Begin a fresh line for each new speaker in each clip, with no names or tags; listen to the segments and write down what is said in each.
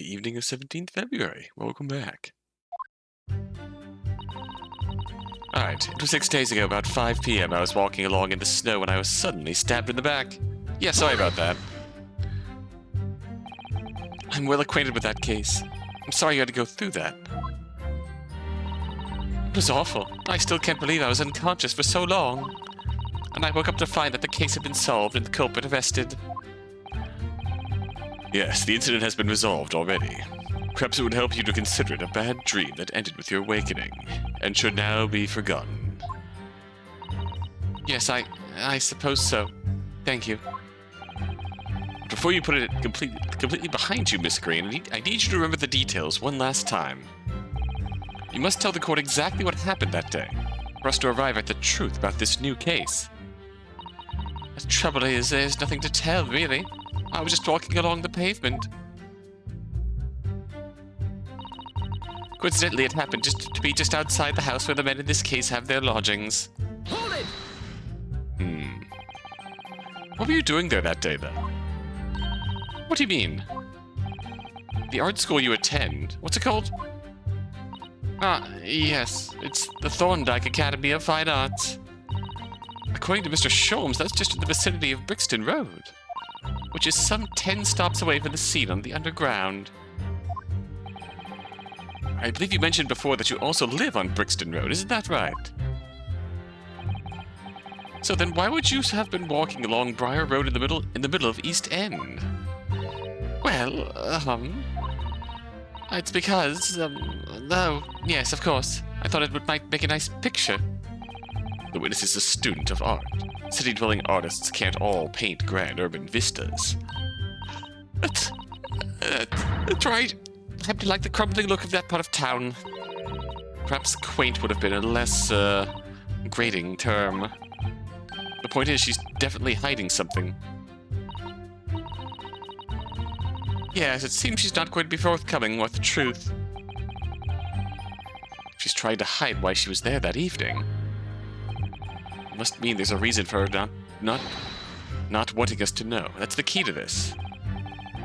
the evening of 17th February. Welcome back. Alright, it was 6 days ago, about 5 p.m. I was walking along in the snow when I was suddenly stabbed in the back. Yeah, sorry about that. I'm well acquainted with that case. I'm sorry you had to go through that. It was awful. I still can't believe I was unconscious for so long. And I woke up to find that the case had been solved and the culprit arrested. Yes, the incident has been resolved already. Perhaps it would help you to consider it a bad dream that ended with your awakening, and should now be forgotten. Yes, I suppose so. Thank you. Before you put it completely behind you, Miss Green, I need you to remember the details one last time. You must tell the court exactly what happened that day, for us to arrive at the truth about this new case. The trouble is, there's nothing to tell, really. I was just walking along the pavement. Coincidentally, it happened to be just outside the house where the men in this case have their lodgings.
Hold it!
What were you doing there that day, then? What do you mean? The art school you attend, what's it called? Ah, yes, it's the Thorndike Academy of Fine Arts. According to Mr. Sholmes, that's just in the vicinity of Brixton Road, which is some 10 stops away from the scene on the underground. I believe you mentioned before that you also live on Brixton Road, isn't that right? So then why would you have been walking along Briar Road in the middle of East End? Well, it's because, oh, yes, of course. I thought it might make a nice picture. The witness is a student of art. City-dwelling artists can't all paint grand urban vistas. That's right. I happen to like the crumbling look of that part of town. Perhaps quaint would have been a less, grating term. The point is, she's definitely hiding something. Yes, it seems she's not going to be forthcoming with the truth. She's trying to hide why she was there that evening. It must mean there's a reason for her not wanting us to know. That's the key to this.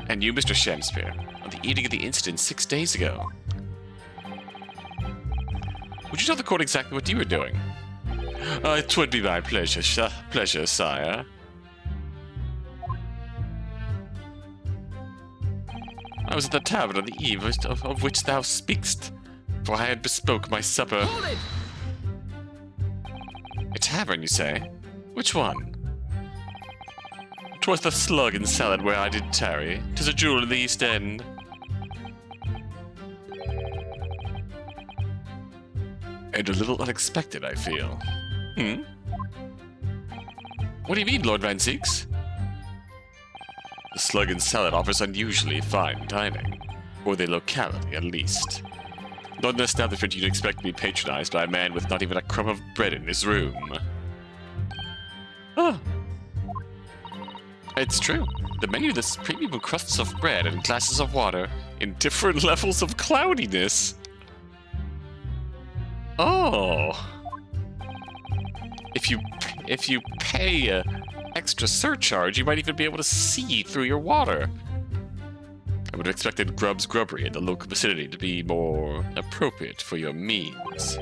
And you, Mr. Shamspeare, on the evening of the incident 6 days ago. Would you tell the court exactly what you were doing? It would be my pleasure, sire. I was at the tavern on the eve of which thou speakst, for I had bespoke my supper.
Hold it!
A tavern, you say? Which one? 'Twas the Slug and Salad where I did tarry. 'Tis a jewel in the East End. And a little unexpected, I feel. What do you mean, Lord Van Zeeks? The Slug and Salad offers unusually fine dining, for the locality at least. Not an establishment you'd expect to be patronized by a man with not even a crumb of bread in his room. Oh. It's true. The menu lists premium crusts of bread and glasses of water in different levels of cloudiness. Oh. If you pay a extra surcharge, you might even be able to see through your water. I would have expected Grub's Grubbery in the local vicinity to be more appropriate for your means.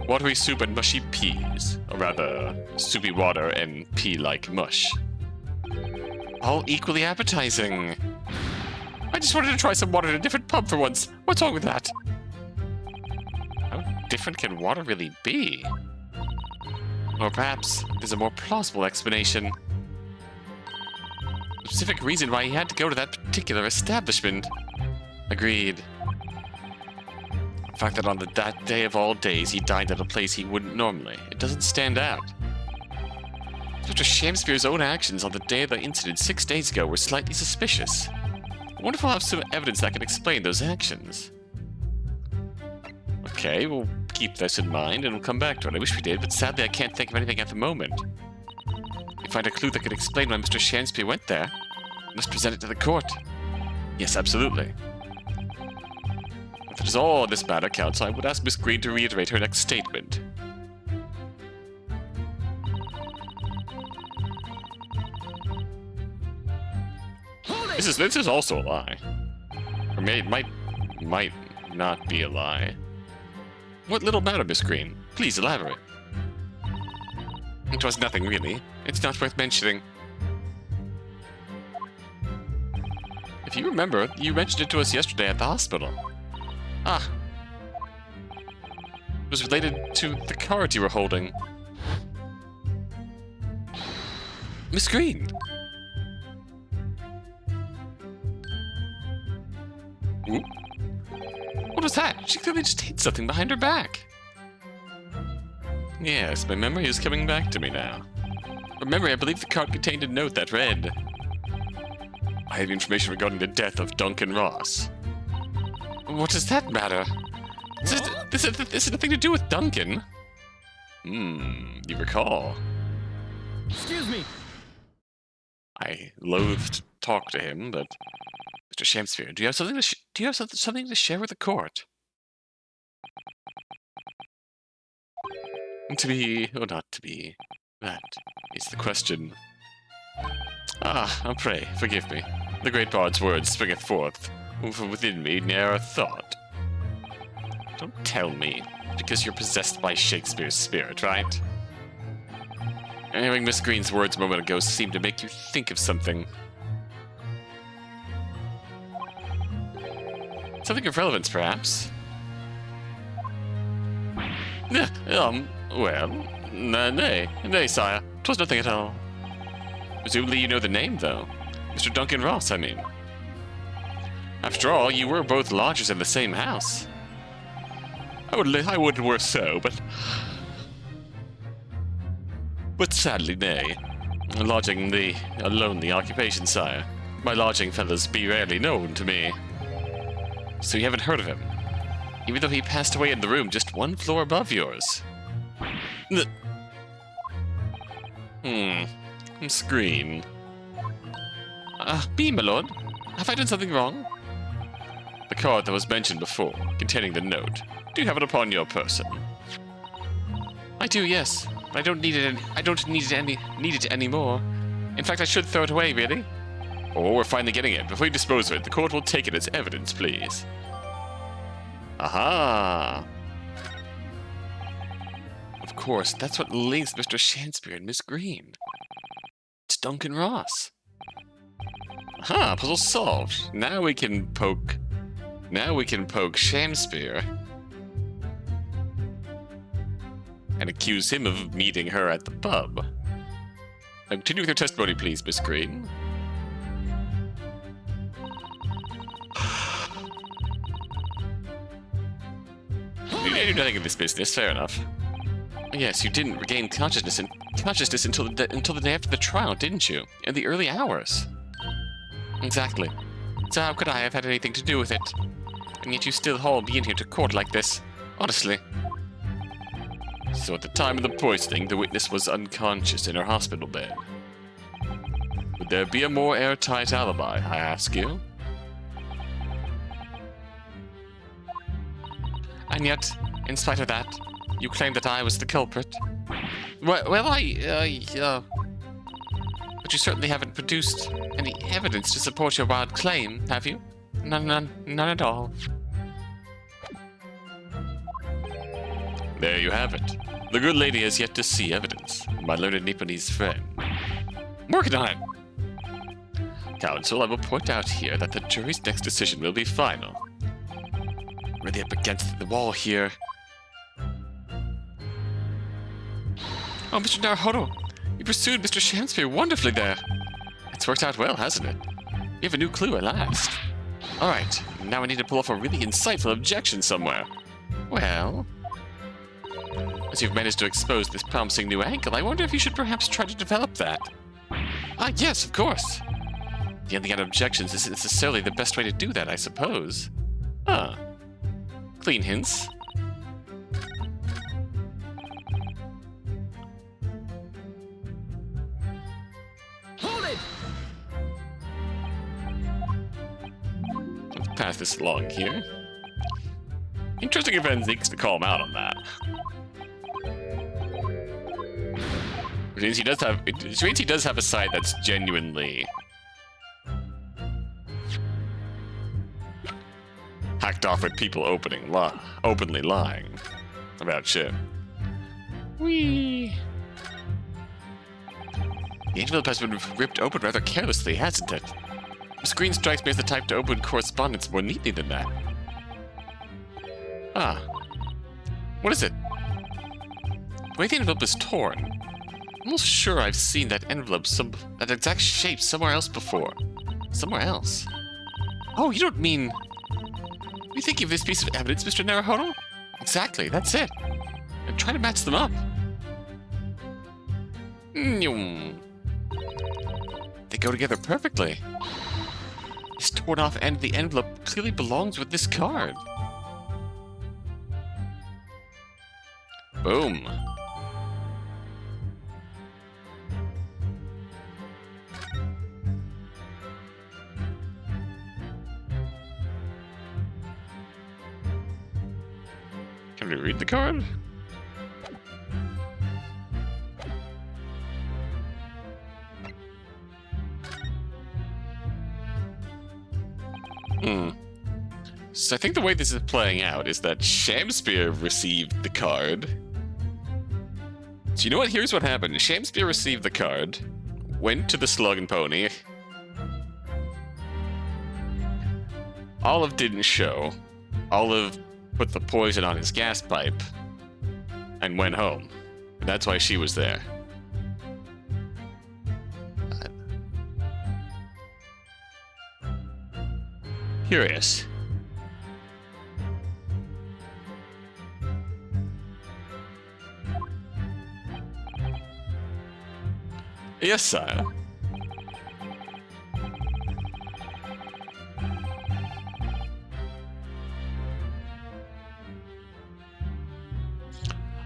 Watery soup and mushy peas, or rather, soupy water and pea-like mush. All equally appetizing. I just wanted to try some water at a different pub for once. What's wrong with that? How different can water really be? Or perhaps there's a more plausible explanation. A specific reason why he had to go to that particular establishment. Agreed. The fact that on that day of all days he dined at a place he wouldn't normally, it doesn't stand out. Mr. Shamspeare's own actions on the day of the incident 6 days ago were slightly suspicious. I wonder if I'll have some evidence that can explain those actions. Okay, we'll keep this in mind and we'll come back to it. I wish we did, but sadly I can't think of anything at the moment. If you find a clue that could explain why Mr. Shamspeare went there, you must present it to the court. Yes, absolutely. If that is all this matter, counsel, I would ask Miss Green to reiterate her next statement. This is also a lie. Or might not be a lie. What little matter, Miss Green? Please elaborate. It was nothing, really. It's not worth mentioning. If you remember, you mentioned it to us yesterday at the hospital. Ah. It was related to the cards you were holding. Miss Green! Ooh. What was that? She clearly just hid something behind her back. Yes, my memory is coming back to me now. From memory, I believe the card contained a note that read, I have information regarding the death of Duncan Ross. What does that matter? This has nothing to do with Duncan. You recall.
Excuse me.
I loathe to talk to him, but Mr. Shamspeare, do you have something to share with the court? To be, or not to be, that is the question. Ah, pray, forgive me. The great bard's words springeth forth from within me ne'er a thought. Don't tell me, because you're possessed by Shakespeare's spirit, right? Hearing Miss Green's words a moment ago seemed to make you think of something. Something of relevance, perhaps? Well, nay, sire. 'Twas nothing at all. Presumably you know the name, though. Mr. Duncan Ross, I mean. After all, you were both lodgers in the same house. I would were so, but sadly, nay. Lodging a lonely occupation, sire. My lodging fellows be rarely known to me. So you haven't heard of him? Even though he passed away in the room just one floor above yours. Screen. Me, my lord. Have I done something wrong? The card that was mentioned before, containing the note. Do you have it upon your person? I do, yes. But I don't need it anymore. In fact, I should throw it away, really. Oh, we're finally getting it. Before you dispose of it, the court will take it as evidence, please. Aha! Of course, that's what links Mr. Shamspeare and Miss Green. It's Duncan Ross. Aha, puzzle solved. Now we can poke Shamspeare and accuse him of meeting her at the pub. Now continue with your testimony, please, Miss Green. You knew nothing of this business, fair enough. Yes, you didn't regain consciousness until the day after the trial, didn't you? In the early hours. Exactly. So how could I have had anything to do with it? And yet you still haul me in here to court like this. Honestly. So at the time of the poisoning, the witness was unconscious in her hospital bed. Would there be a more airtight alibi, I ask you? And yet, in spite of that, you claim that I was the culprit. Well, but you certainly haven't produced any evidence to support your wild claim, have you? None at all. There you have it. The good lady has yet to see evidence. My learned Nipponese friend. Working on it. Counsel, I will point out here that the jury's next decision will be final. Really up against the wall here. Oh, Mr. Naruhodo, you pursued Mr. Shamspeare wonderfully there. It's worked out well, hasn't it? We have a new clue at last. Alright, now I need to pull off a really insightful objection somewhere. Well, as you've managed to expose this promising new angle, I wonder if you should perhaps try to develop that. Ah, yes, of course. Dealing out objections isn't necessarily the best way to do that, I suppose. Huh. Clean hints.
Hold it!
Let's pass this along here. Interesting if Ben needs to call him out on that. Which means he does have a side that's genuinely hacked off with people openly lying about shit. Whee! The envelope has been ripped open rather carelessly, hasn't it? The screen strikes me as the type to open correspondence more neatly than that. Ah. What is it? The way the envelope is torn. I'm almost sure I've seen that envelope, that exact shape, somewhere else before. Somewhere else? Oh, you don't mean... You thinking of this piece of evidence, Mr. Naruhodo? Exactly, that's it. I'm trying to match them up. They go together perfectly. This torn off end of the envelope clearly belongs with this card. Boom. Can we read the card? So I think the way this is playing out is that Shamspeare received the card. So you know what? Here's what happened. Shamspeare received the card, went to the Slug and Pony. Olive didn't show. Olive put the poison on his gas pipe and went home. That's why she was there. Curious. Yes, sire.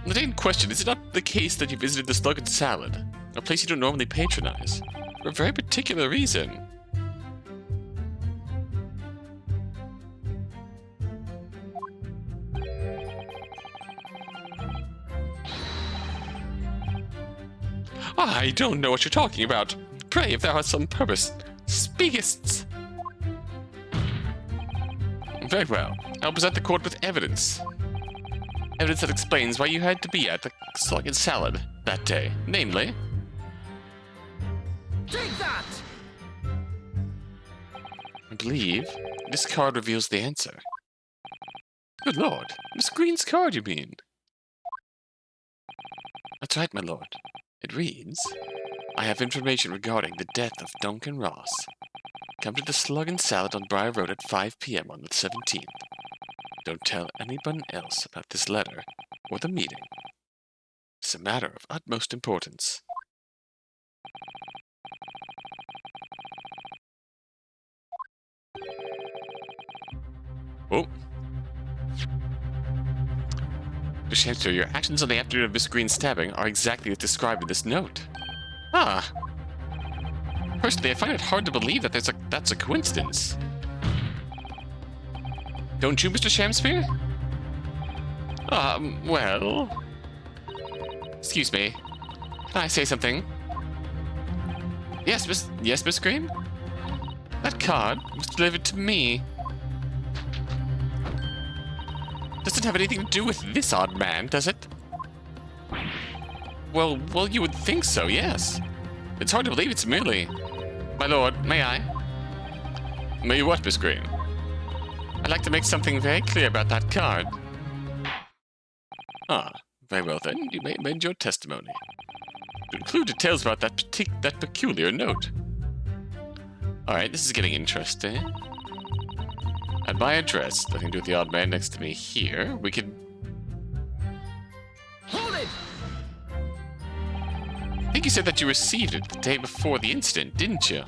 The day in question, is it not the case that you visited the Slug and Salad, a place you don't normally patronize, for a very particular reason? I don't know what you're talking about. Pray, if thou hast some purpose, speakest. Very well. I'll present the court with evidence. Evidence that explains why you had to be at the Slug and Salad that day. Namely...
Take that!
I believe this card reveals the answer. Good lord. Miss Green's card, you mean? That's right, my lord. It reads, I have information regarding the death of Duncan Ross. Come to the Slug and Salad on Briar Road at 5 p.m. on the 17th. Don't tell anyone else about this letter or the meeting. It's a matter of utmost importance. Oh. Mr. Shamspeare, your actions on the afternoon of Miss Green's stabbing are exactly as described in this note. Ah. Personally, I find it hard to believe that that's a coincidence. Don't you, Mr. Shamspeare? Well... Excuse me. Can I say something? Yes, Miss Green? That card was delivered to me. Doesn't have anything to do with this odd man, does it? Well, you would think so, yes. It's hard to believe it's merely... My lord, may I? May you what, Miss Green? I'd like to make something very clear about that card. Ah, very well then, you may amend your testimony. To include details about that peculiar note. Alright, this is getting interesting. At my address, nothing to do with the odd man next to me here, we can...
Hold it!
I think you said that you received it the day before the incident, didn't you?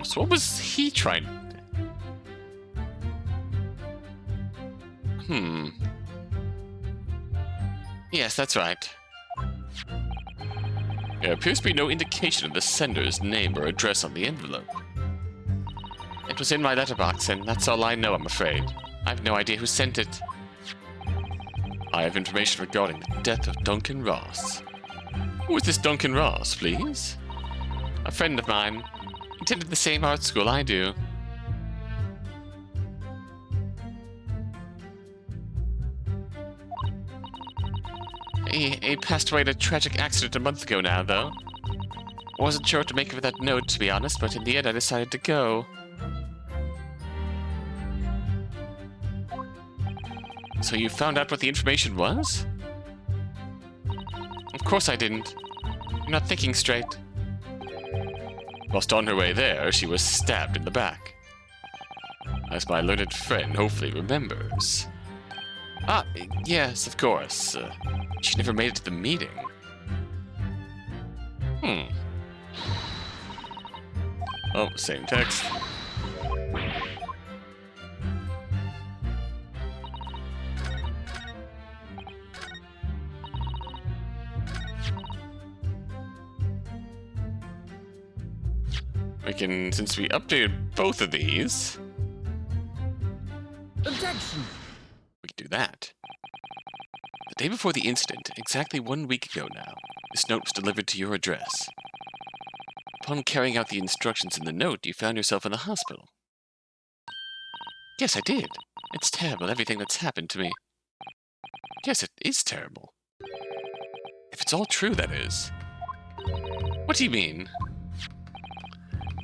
So what was he trying... Yes, that's right. There appears to be no indication of the sender's name or address on the envelope. It was in my letterbox, and that's all I know, I'm afraid. I have no idea who sent it. I have information regarding the death of Duncan Ross. Who is this Duncan Ross, please? A friend of mine. Attended the same art school I do. He passed away in a tragic accident a month ago now, though. Wasn't sure what to make of that note, to be honest, but in the end I decided to go. So you found out what the information was? Of course I didn't. You're not thinking straight. Whilst on her way there, she was stabbed in the back. As my learned friend hopefully remembers. Ah, yes, of course. She never made it to the meeting. Oh, same text. Since we updated both of these,
Objection!
we can do that. The day before the incident, exactly 1 week ago now, this note was delivered to your address. Upon carrying out the instructions in the note, you found yourself in the hospital. Yes, I did. It's terrible, everything that's happened to me. Yes, it is terrible. If it's all true, that is. What do you mean?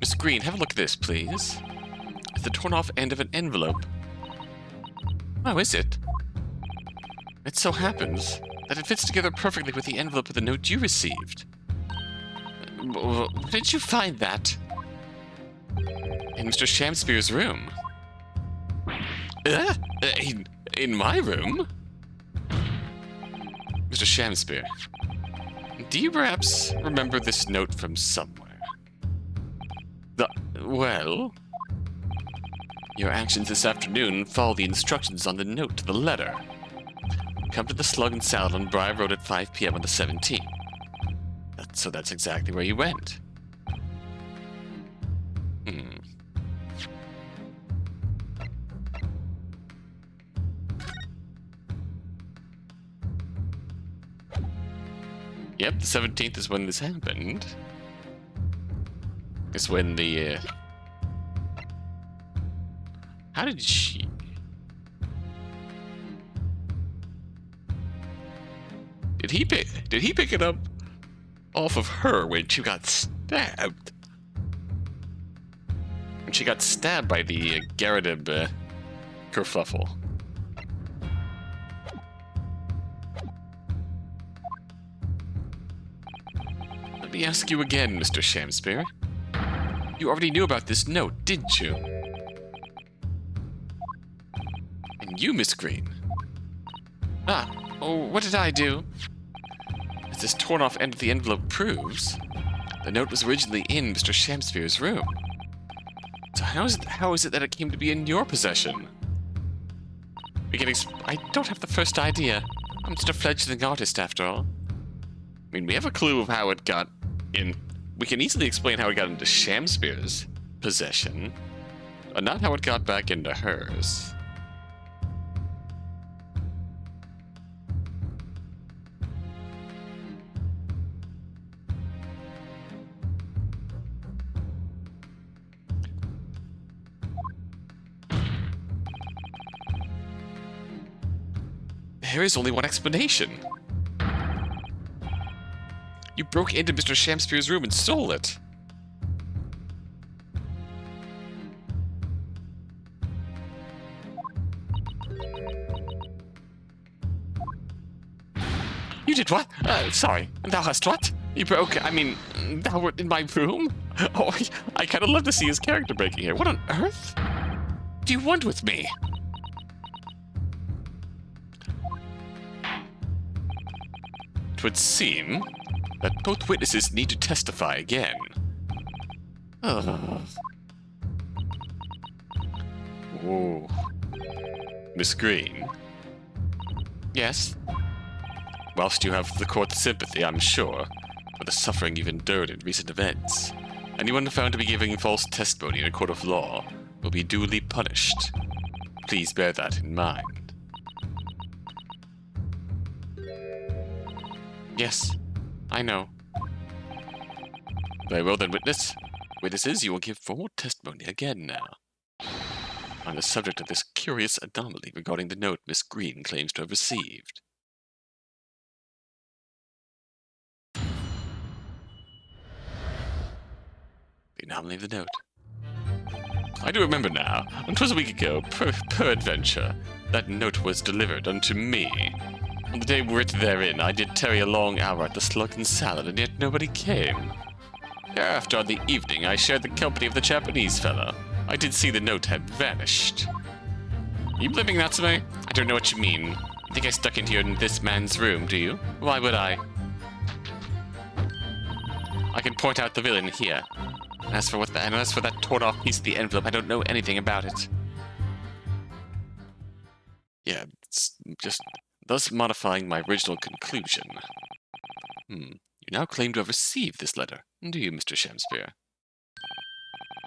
Miss Green, have a look at this, please. It's the torn-off end of an envelope. Oh, is it? It so happens that it fits together perfectly with the envelope of the note you received. Where did you find that? In Mr. Shamspeare's room. In my room? Mr. Shamspeare, do you perhaps remember this note from somewhere? Well, your actions this afternoon follow the instructions on the note to the letter. Come to the Slug and Salad on Briar Road at 5 p.m. on the 17th. So that's exactly where you went. Yep, the 17th is when this happened. It's when the, How did she... Did he pick it up off of her when she got stabbed? When she got stabbed by the Garradib kerfuffle. Let me ask you again, Mr. Shamspeare. You already knew about this note, didn't you? And you, Miss Green. What did I do? As this torn-off end of the envelope proves, the note was originally in Mr. Shamspeare's room. So how is it that it came to be in your possession? I don't have the first idea. I'm just a fledgling artist, after all. I mean, we have a clue of how it got in. We can easily explain how it got into Shamspeare's possession, but not how it got back into hers. There is only one explanation. You broke into Mr. Shamspeare's room and stole it. You did what? Sorry. Thou hast what? You broke... thou were in my room? Oh, I kind of love to see his character breaking here. What on earth? What do you want with me? It would seem that both witnesses need to testify again. Oh. Miss Green? Yes? Whilst you have the court's sympathy, I'm sure, for the suffering you've endured in recent events, anyone found to be giving false testimony in a court of law will be duly punished. Please bear that in mind. Yes, I know. Very well then, witnesses, you will give formal testimony again now, on the subject of this curious anomaly regarding the note Miss Green claims to have received. anomaly of the note. I do remember now. 'Twas a week ago, peradventure, that note was delivered unto me. On the day writ therein, I did tarry a long hour at the Slug and Salad, and yet nobody came. Thereafter, on the evening, I shared the company of the Japanese fellow. I did see the note had vanished. You believing that to me? I don't know what you mean. You think I stuck into this man's room, do you? Why would I? I can point out the villain here. As for that torn-off piece of the envelope, I don't know anything about it. Yeah, it's just thus modifying my original conclusion. You now claim to have received this letter, do you, Mr. Shamspeare?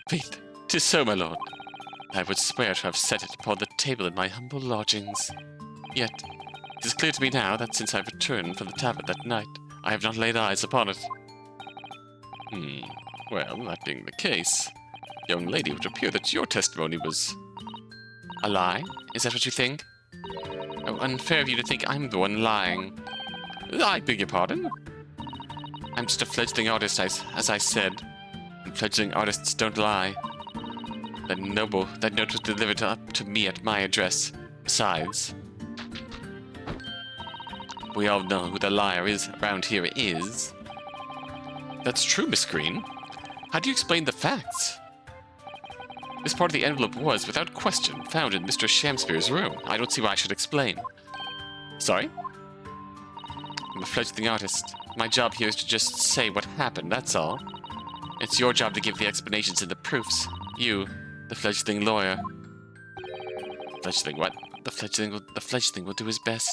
Faith, 'tis so, my lord. I would swear to have set it upon the table in my humble lodgings. Yet, it is clear to me now that since I returned from the tavern that night, I have not laid eyes upon it. Well, that being the case, young lady, it would appear that your testimony was a lie? Is that what you think? Oh, unfair of you to think I'm the one lying. I beg your pardon? I'm just a fledgling artist, as I said, and fledgling artists don't lie. That note was delivered up to me at my address. Besides, we all know who the liar is around here is. That's true, Miss Green. How do you explain the facts? This part of the envelope was, without question, found in Mr. Shamspeare's room. I don't see why I should explain. Sorry? I'm a fledgling artist. My job here is to just say what happened, that's all. It's your job to give the explanations and the proofs. You, the fledgling lawyer. Fledgling what? The fledgling will do his best.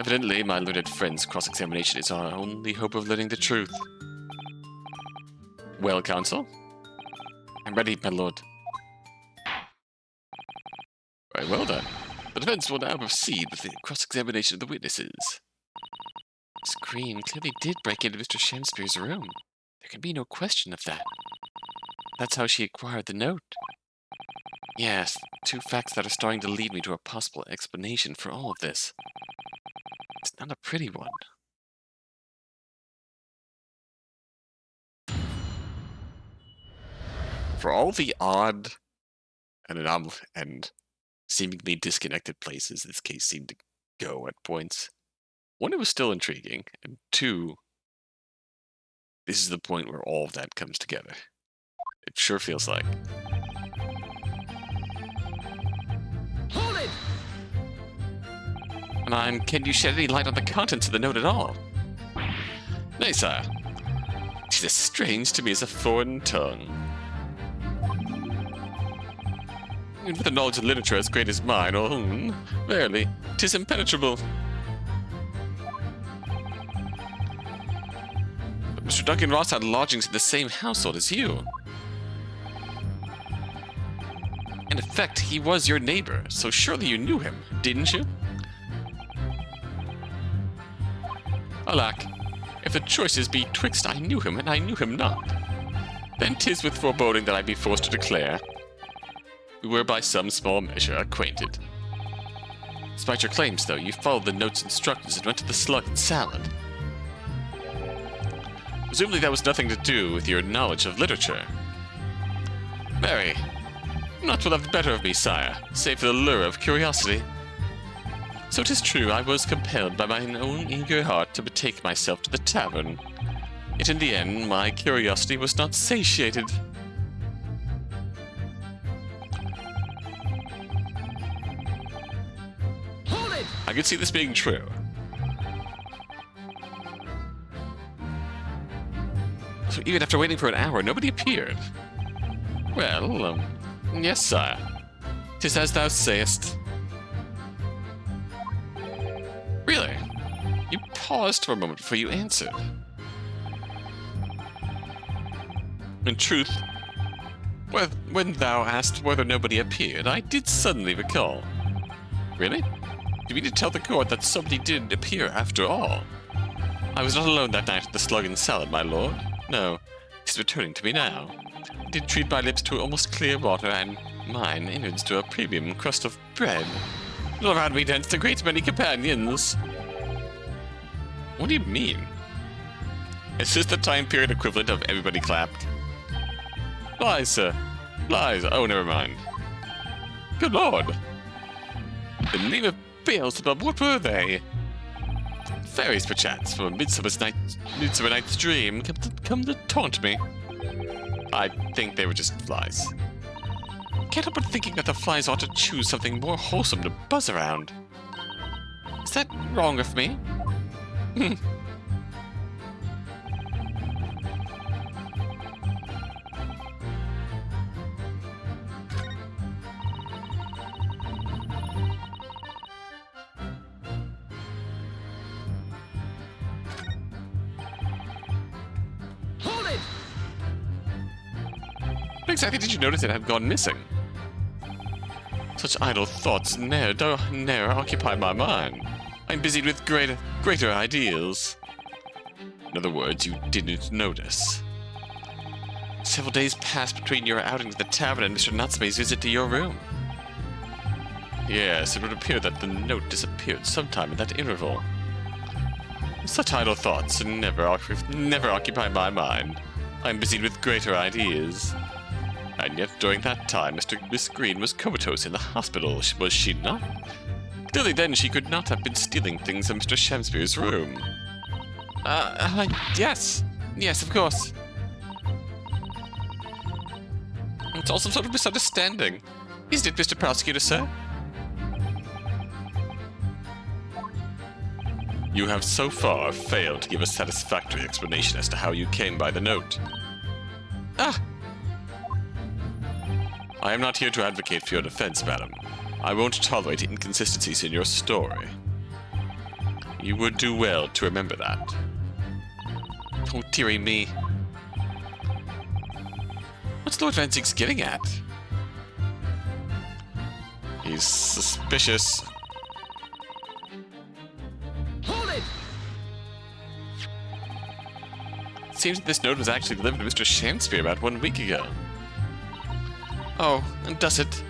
Evidently, my learned friend's cross-examination is our only hope of learning the truth. Well, counsel? I'm ready, my lord. Very well, then. The defense will now proceed with the cross-examination of the witnesses. Miss Green clearly did break into Mr. Shamspeare's room. There can be no question of that. That's how she acquired the note. Yes, two facts that are starting to lead me to a possible explanation for all of this. It's not a pretty one. For all the odd and seemingly disconnected places this case seemed to go at points, one, it was still intriguing, and two, this is the point where all of that comes together. It sure feels like.
Hold it!
And can you shed any light on the contents of the note at all? Nay, sire. Tis as strange to me as a foreign tongue. And with a knowledge of literature as great as mine, verily, 'tis impenetrable. But Mr. Duncan Ross had lodgings in the same household as you. In effect, he was your neighbor, so surely you knew him, didn't you? Alack, if the choices be twixt I knew him and I knew him not, then 'tis with foreboding that I be forced to declare we were by some small measure acquainted. Despite your claims, though, you followed the note's instructions and went to the Slug and Salad. Presumably that was nothing to do with your knowledge of literature. Marry, naught will have the better of me, sire, save for the lure of curiosity. So 'tis true, I was compelled by mine own eager heart to betake myself to the tavern. Yet in the end, my curiosity was not satiated.
Hold it!
I could see this being true. So even after waiting for an hour, nobody appeared. Well, yes, sire. 'Tis as thou sayest. Really? You paused for a moment before you answered. In truth, when thou asked whether nobody appeared, I did suddenly recall. Really? Do you mean to tell the court that somebody did appear after all? I was not alone that night at the Slug and Salad, my lord. No, it is returning to me now. I did treat my lips to almost clear water, and mine innards to a premium crust of bread. All around me danced a great many companions. What do you mean? Is this the time period equivalent of everybody clapped? Flies, sir. Flies. Oh, never mind. Good lord. The name of Beelzebub, what were they? Fairies, perchance, from a midsummer night's dream, come to taunt me. I think they were just flies. Can't help but thinking that the flies ought to choose something more wholesome to buzz around. Is that wrong of me?
Hold it!
What exactly did you notice it had gone missing? Such idle thoughts ne'er occupy my mind. I'm busied with greater ideals. In other words, you didn't notice. Several days passed between your outing to the tavern and Mr. Natsume's visit to your room. Yes, it would appear that the note disappeared sometime in that interval. Such idle thoughts never occupy my mind. I'm busied with greater ideas. And yet, during that time, Miss Green was comatose in the hospital, was she not? Clearly then, she could not have been stealing things in Mr. Shamspeare's room. Yes. Yes, of course. It's all some sort of misunderstanding. Isn't it, Mr. Prosecutor, sir? You have so far failed to give a satisfactory explanation as to how you came by the note. I am not here to advocate for your defense, madam. I won't tolerate inconsistencies in your story. You would do well to remember that. Oh, dearie me. What's Lord Van Zieg's getting at? He's suspicious.
Hold it!
It seems that this note was actually delivered to Mr. Shamspeare about 1 week ago. Oh, and does it?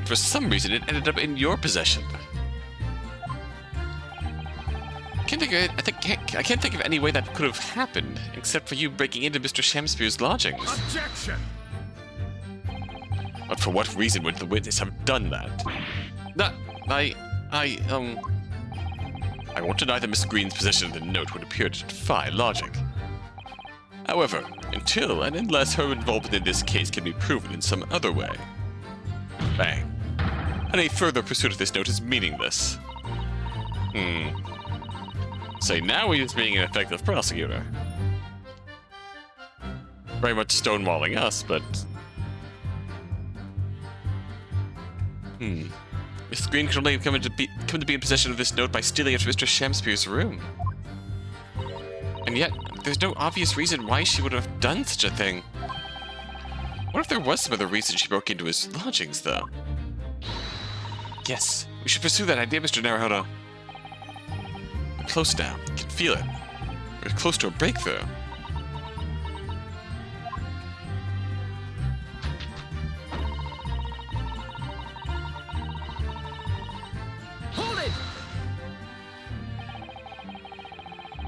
For some reason, it ended up in your possession. I can't think of any way that could have happened, except for you breaking into Mr. Shamspeare's lodgings.
Objection!
But for what reason would the witness have done that? I won't deny that Miss Green's possession of the note would appear to defy logic. However, until and unless her involvement in this case can be proven in some other way, bang. Any further pursuit of this note is meaningless. So now he is being an effective prosecutor. Very much stonewalling us, but... Miss Green could only come to be in possession of this note by stealing it from Mr. Shamspeare's room. And yet, there's no obvious reason why she would have done such a thing. What if there was some other reason she broke into his lodgings, though? Yes, we should pursue that idea, Mr. Naruhodo. We're close now. I can feel it. We're close to a breakthrough.
Hold it!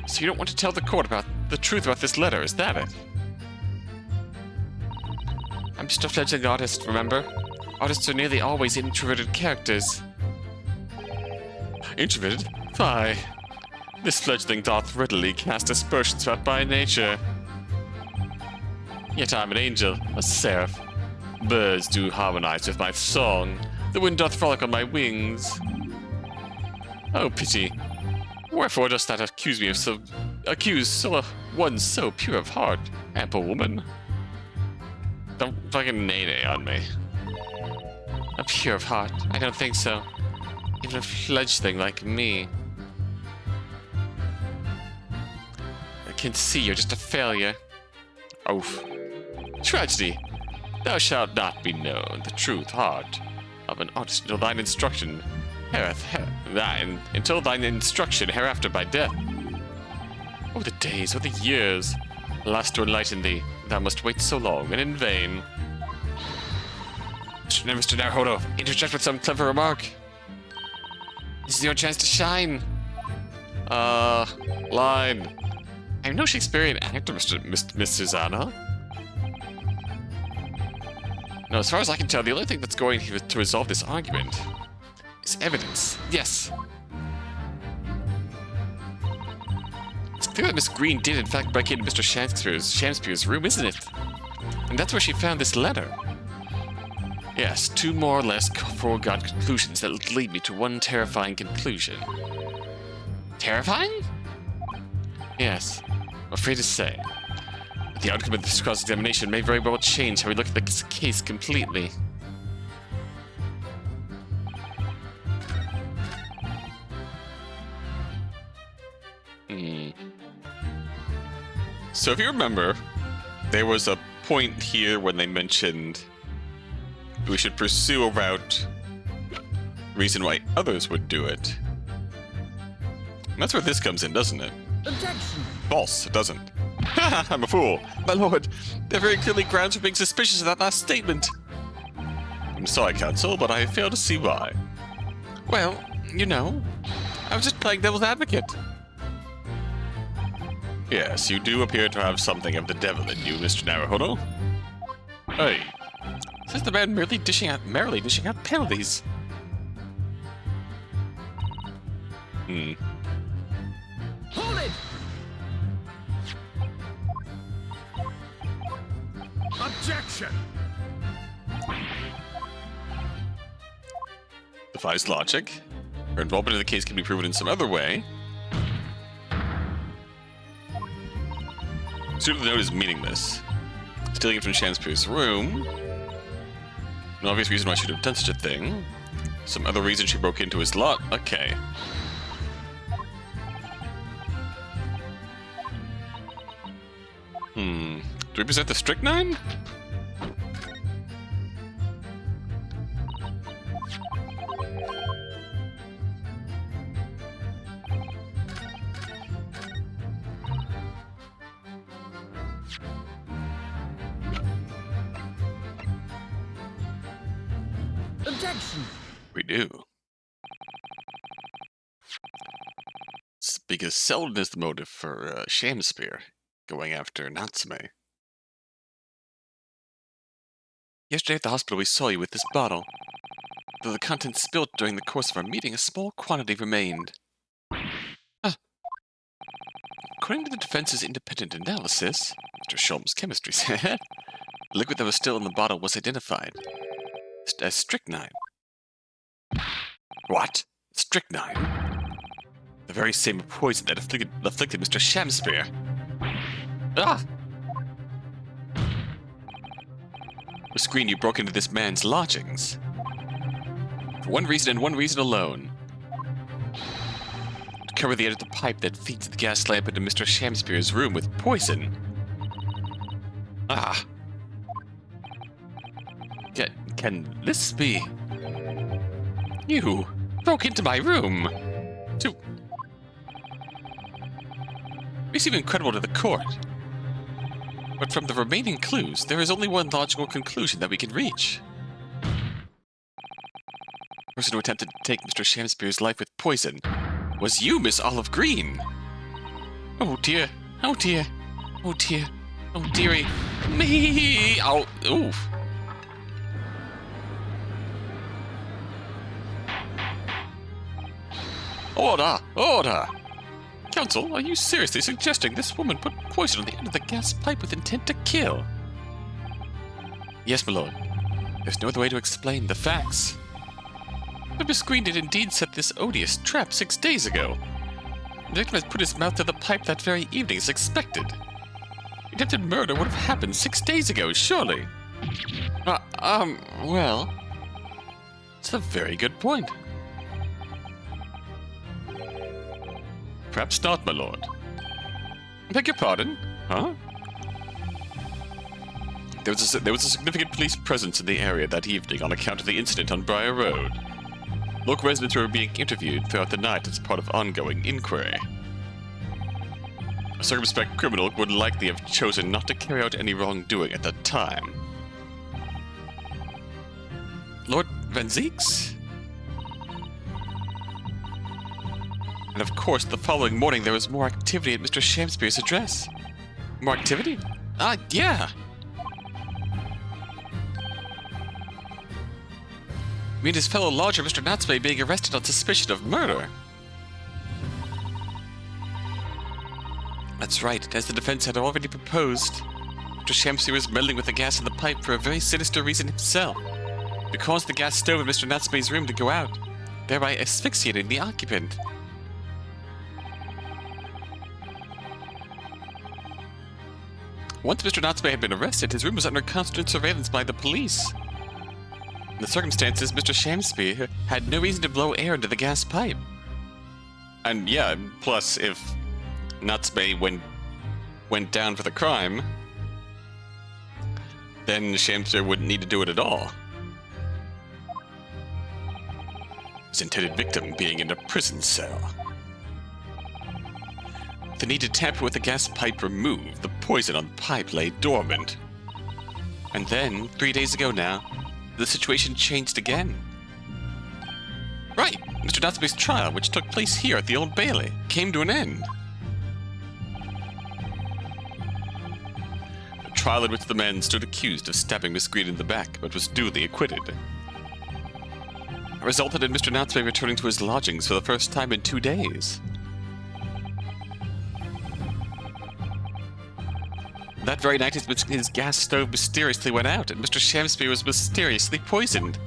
So you don't want to tell the court about the truth about this letter, is that it? I'm just a fledgling artist, remember? Artists are nearly always introverted characters. Introverted? Fie. This fledgling doth readily cast aspersions about by nature. Yet I'm an angel, a seraph. Birds do harmonize with my song. The wind doth frolic on my wings. Oh, pity. Wherefore dost thou accuse me of one so pure of heart, ample woman? Don't fucking nay-nay on me. A pure of heart? I don't think so. Even a fledgling like me. I can see you're just a failure. Oof. Tragedy! Thou shalt not be known the truth heart of an artist until thine instruction hereafter by death. Oh, the days, oh, the years! Alas, to enlighten thee, thou must wait so long, and in vain. Mr. Naruhodo, interject with some clever remark. This is your chance to shine. Line. I'm no Shakespearean actor, Miss Susanna. Now, as far as I can tell, the only thing that's going to resolve this argument is evidence. Yes. It's clear that Miss Green did, in fact, break into Mr. Shamspeare's room, isn't it? And that's where she found this letter. Yes, two more or less foregone conclusions that lead me to one terrifying conclusion. Terrifying? Yes, I'm afraid to say. The outcome of this cross-examination may very well change how we look at this case completely. So if you remember, there was a point here when they mentioned we should pursue a route, reason why others would do it. And that's where this comes in, doesn't it?
Objection!
False, it doesn't. Ha! I'm a fool. My lord, there are very clearly grounds for being suspicious of that last statement. I'm sorry, counsel, but I fail to see why. Well, you know, I was just playing devil's advocate. Yes, you do appear to have something of the devil in you, Mr. Naruhodo. Hey, this is the man merrily dishing out penalties.
Hold it! Objection!
Defies logic. Her involvement in the case can be proven in some other way. Certainly the note is meaningless. Stealing it from Shamspeare's room. No obvious reason why she would have done such a thing. Some other reason she broke into his lot. Okay. Do we present the strychnine?
Objection!
We do. It's because Selden is the motive for Shamspeare going after Natsume. Yesterday at the hospital we saw you with this bottle. Though the contents spilled during the course of our meeting, a small quantity remained. According to the defense's independent analysis, Mr. Shulm's chemistry said, the liquid that was still in the bottle was identified as strychnine. What? Strychnine? The very same poison that afflicted Mr. Shamspeare. Miss Green, you broke into this man's lodgings. For one reason and one reason alone. To cover the end of the pipe that feeds the gas lamp into Mr. Shamspeare's room with poison. Can this be? You broke into my room to... We seem incredible to the court. But from the remaining clues, there is only one logical conclusion that we can reach. The person who attempted to take Mr. Shamspeare's life with poison was you, Miss Olive Green. Oh dear, oh dear, oh dear, oh dearie, me! Oh, oof. Order! Order! Counsel, are you seriously suggesting this woman put poison on the end of the gas pipe with intent to kill? Yes, my lord. There's no other way to explain the facts. But Miss Green did indeed set this odious trap 6 days ago. The victim has put his mouth to the pipe that very evening as expected. Attempted murder would have happened 6 days ago, surely. Well... It's a very good point. Perhaps not, my lord. Beg your pardon? Huh? There was a significant police presence in the area that evening on account of the incident on Briar Road. Local residents were being interviewed throughout the night as part of ongoing inquiry. A circumspect criminal would likely have chosen not to carry out any wrongdoing at that time. Lord Van Zeeks? And of course, the following morning there was more activity at Mr. Shamspeare's address. More activity? Yeah! Me and his fellow lodger, Mr. Natsume, being arrested on suspicion of murder. That's right, as the defense had already proposed. Mr. Shamspeare was meddling with the gas in the pipe for a very sinister reason himself. To cause the gas stove in Mr. Natsume's room to go out, thereby asphyxiating the occupant. Once Mr. Natsume had been arrested, his room was under constant surveillance by the police. In the circumstances, Mr. Shamspeare had no reason to blow air into the gas pipe. And yeah, plus if Natsume went down for the crime, then Shamspeare wouldn't need to do it at all. His intended victim being in a prison cell. The need to tamper with the gas pipe removed, the poison on the pipe lay dormant. And then, 3 days ago now, the situation changed again. Right, Mr. Natsume's trial, which took place here at the Old Bailey, came to an end. A trial in which the man stood accused of stabbing Miss Green in the back, but was duly acquitted. It resulted in Mr. Natsume returning to his lodgings for the first time in 2 days. That very night, his gas stove mysteriously went out, and Mr. Shamspeare was mysteriously poisoned.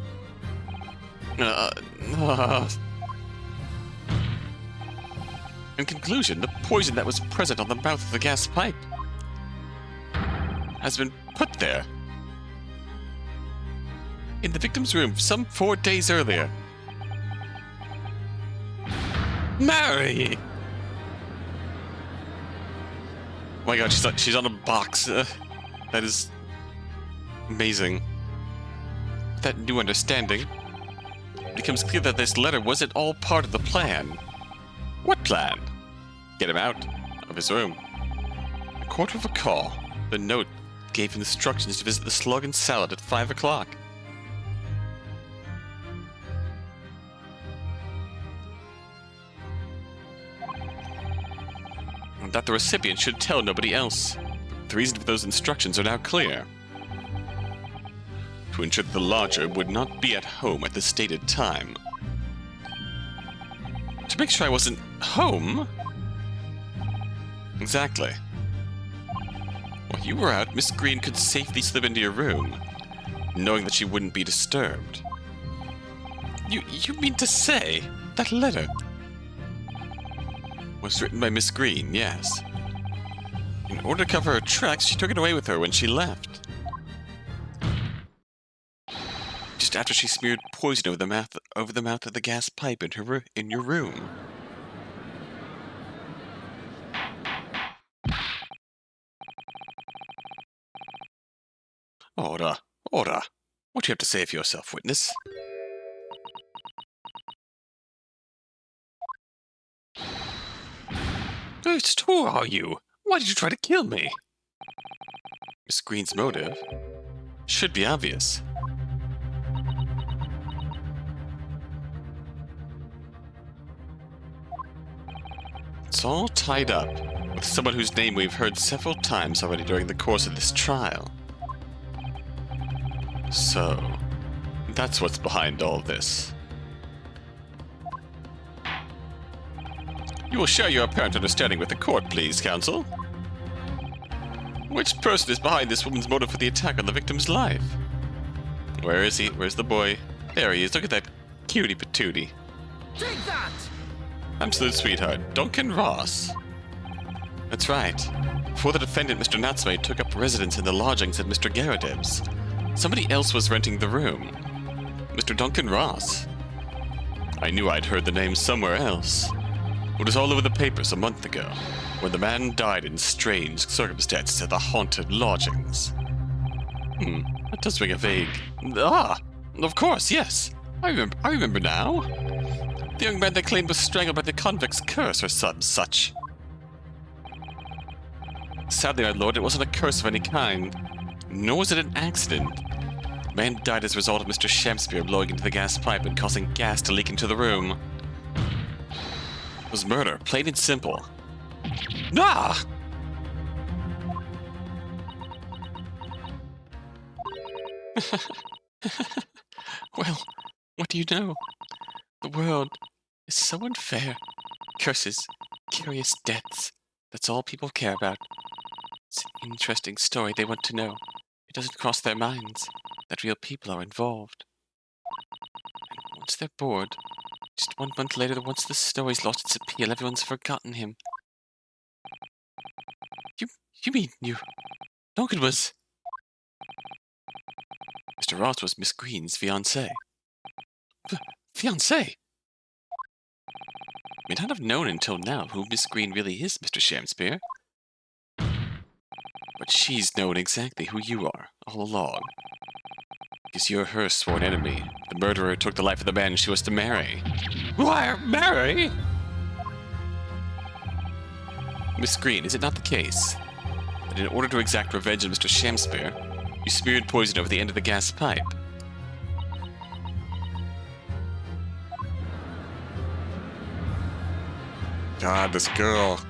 In conclusion, the poison that was present on the mouth of the gas pipe has been put there. In the victim's room some 4 days earlier. Mary! Oh my god, she's on a box. That is amazing. With that new understanding, it becomes clear that this letter wasn't all part of the plan. What plan? Get him out of his room. A quarter of a call. The note gave him instructions to visit the Slug and Salad at 5 o'clock. And that the recipient should tell nobody else. The reason for those instructions are now clear. To ensure that the lodger would not be at home at the stated time. To make sure I wasn't home? Exactly. While you were out, Miss Green could safely slip into your room, knowing that she wouldn't be disturbed. You mean to say that letter was written by Miss Green, yes. In order to cover her tracks, she took it away with her when she left. Just after she smeared poison over the mouth of the gas pipe in your room. Order. What do you have to say for yourself, witness? Just who are you? Why did you try to kill me? Miss Green's motive should be obvious. It's all tied up with someone whose name we've heard several times already during the course of this trial. So, that's what's behind all this. You will share your apparent understanding with the court, please, counsel. Which person is behind this woman's motive for the attack on the victim's life? Where is he? Where's the boy? There he is. Look at that cutie patootie.
Take that!
Absolute sweetheart, Duncan Ross. That's right. Before the defendant, Mr. Natsume, took up residence in the lodgings at Mr. Garadeb's, somebody else was renting the room. Mr. Duncan Ross. I knew I'd heard the name somewhere else. It was all over the papers a month ago, when the man died in strange circumstances at the haunted lodgings. That does ring a vague... Ah! Of course, yes! I remember now. The young man they claimed was strangled by the convict's curse or such. Sadly, my lord, it wasn't a curse of any kind, nor was it an accident. The man died as a result of Mr. Shamspeare blowing into the gas pipe and causing gas to leak into the room. It was murder, plain and simple. Ah! Well, What do you know? The world is so unfair. Curses, curious deaths. That's all people care about. It's an interesting story they want to know. It doesn't cross their minds that real people are involved. And once they're bored, just 1 month later, once the story's lost its appeal, everyone's forgotten him. You mean Duncan was... Mr. Ross was Miss Green's fiancé. Fiancé? May not have known until now who Miss Green really is, Mr. Shamspeare. But she's known exactly who you are, all along. Because you're her sworn enemy. The murderer took the life of the man she was to marry. Why, marry? Miss Green, is it not the case that in order to exact revenge on Mr. Shamspeare, you smeared poison over the end of the gas pipe? God, this girl.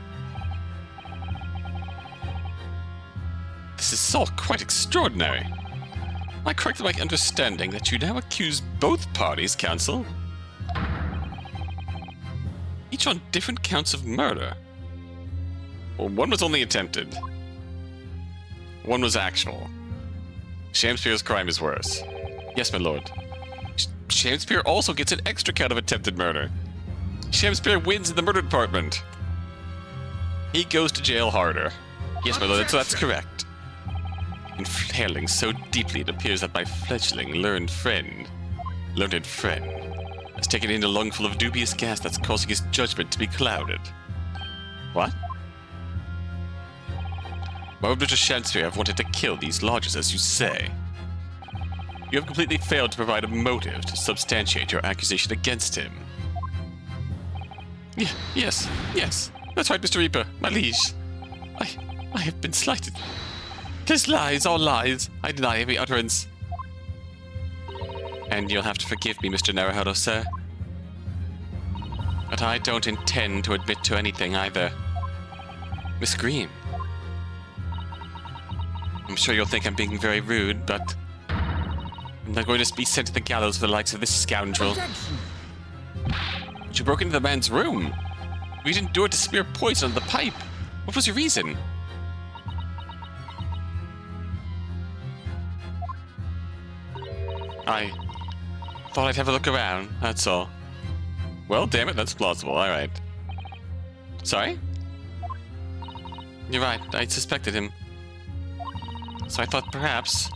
This is all quite extraordinary. Am I correct in my understanding that you now accuse both parties, counsel? Each on different counts of murder. Well, one was only attempted. One was actual. Shamspeare's crime is worse. Yes, my lord. Shamspeare also gets an extra count of attempted murder. Shamspeare wins in the murder department. He goes to jail harder. Yes, my lord, that's correct. In flailing so deeply, it appears that my fledgling learned friend has taken in a lungful of dubious gas that's causing his judgment to be clouded. What? Why would Mr. Shamspeare have wanted to kill these lodgers, as you say? You have completely failed to provide a motive to substantiate your accusation against him. Yes. That's right, Mr. Reaper, my liege. I have been slighted. 'Tis lies, all lies. I deny every utterance. And you'll have to forgive me, Mr. Naruhodo, sir. But I don't intend to admit to anything either. Miss Green. I'm sure you'll think I'm being very rude, but I'm not going to be sent to the gallows for the likes of this scoundrel.
Objection.
But you broke into the man's room. You didn't do it to smear poison on the pipe. What was your reason? I thought I'd have a look around, that's all. Well, damn it, that's plausible, alright. Sorry? You're right, I suspected him. So I thought perhaps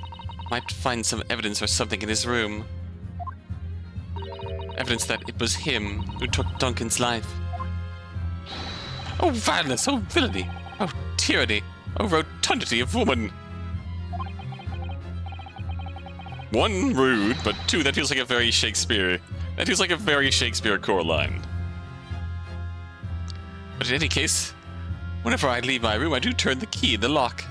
I might find some evidence or something in his room. Evidence that it was him who took Duncan's life. Oh, vileness! Oh, villainy! Oh, tyranny! Oh, rotundity of woman! One, rude, but two, that feels like a very Shakespeare. That feels like a very Shakespeare core line. But in any case, whenever I leave my room, I do turn the key in the lock.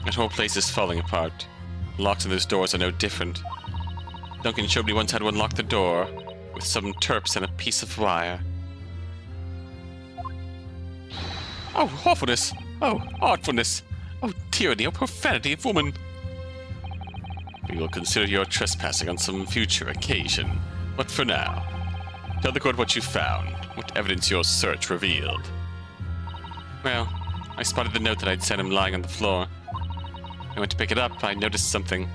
That whole place is falling apart. The locks on those doors are no different. Duncan showed me once how to unlock the door with some terps and a piece of wire. Oh, awfulness! Oh, artfulness! Oh, tyranny! Oh, profanity of woman! We will consider your trespassing on some future occasion. But for now, tell the court what you found, what evidence your search revealed. Well, I spotted the note that I'd sent him lying on the floor. I went to pick it up, I noticed something.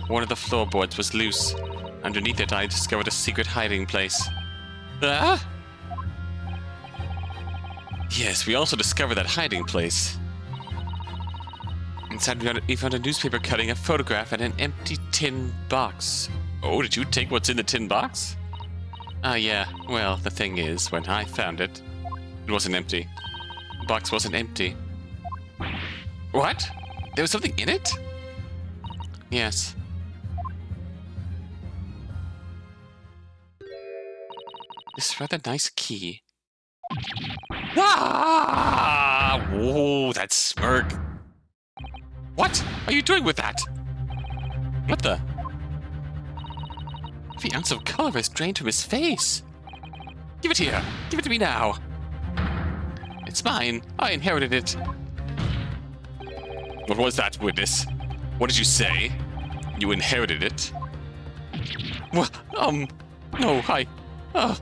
One of the floorboards was loose. Underneath it, I discovered a secret hiding place. Ah! Yes, we also discovered that hiding place. Inside, we found a newspaper cutting, a photograph, and an empty tin box. Oh, did you take what's in the tin box? Yeah. Well, the thing is, when I found it, it wasn't empty. The box wasn't empty. What? There was something in it? Yes. This rather nice key. Ah! Whoa, that smirk. What are you doing with that? What the? The ounce of color has drained from his face. Give it here. Give it to me now. It's mine. I inherited it. What was that, witness? What did you say? You inherited it? Well, no, hi. Oh,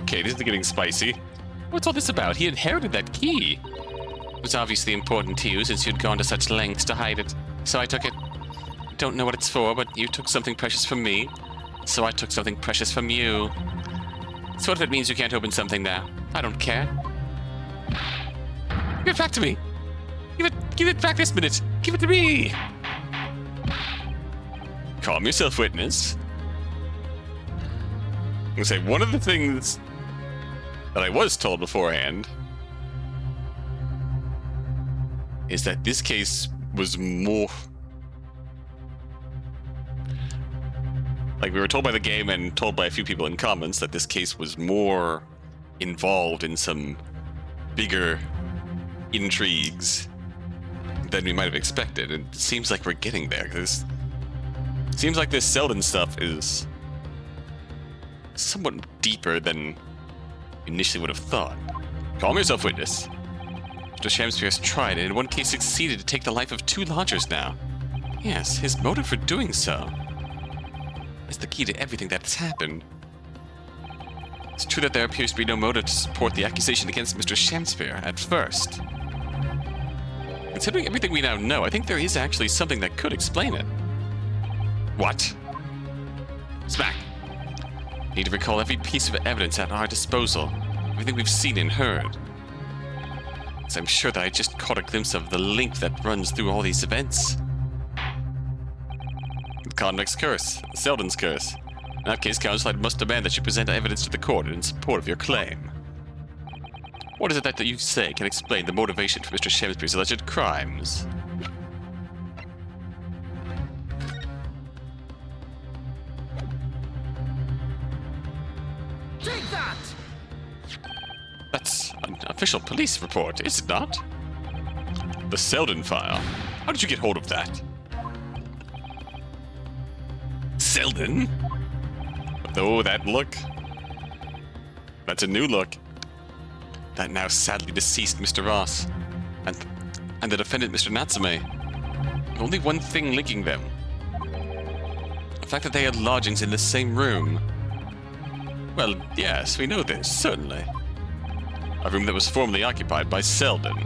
okay, this is getting spicy. What's all this about? He inherited that key. It was obviously important to you since you'd gone to such lengths to hide it. So I took it. Don't know what it's for, but you took something precious from me. So I took something precious from you. So what if it means you can't open something now? I don't care. Give it back to me. Give it back this minute. Give it to me. Calm yourself, witness. I'm gonna say one of the things that I was told beforehand is that this case was more... Like, we were told by the game and told by a few people in comments that this case was more involved in some bigger intrigues than we might have expected. And it seems like we're getting there. Seems like this Selden stuff is somewhat deeper than initially would have thought. Calm yourself, witness. Mr. Shamspeare has tried and in one case succeeded to take the life of 2 lodgers now. Yes, his motive for doing so is the key to everything that's happened. It's true that there appears to be no motive to support the accusation against Mr. Shamspeare at first. Considering everything we now know, I think there is actually something that could explain it. What? Smack! Need to recall every piece of evidence at our disposal, everything we've seen and heard. As I'm sure that I just caught a glimpse of the link that runs through all these events. The convict's curse, Selden's curse. In that case, counsel, I must demand that you present evidence to the court in support of your claim. What is it that you say can explain the motivation for Mr. Shamspeare's alleged crimes?
Take that!
That's an official police report, is it not? The Selden file. How did you get hold of that? Selden? Oh, that look. That's a new look. That now sadly deceased Mr. Ross. And the defendant, Mr. Natsume. Only one thing linking them. The fact that they had lodgings in the same room. Well, yes, we know this, certainly. A room that was formerly occupied by Selden.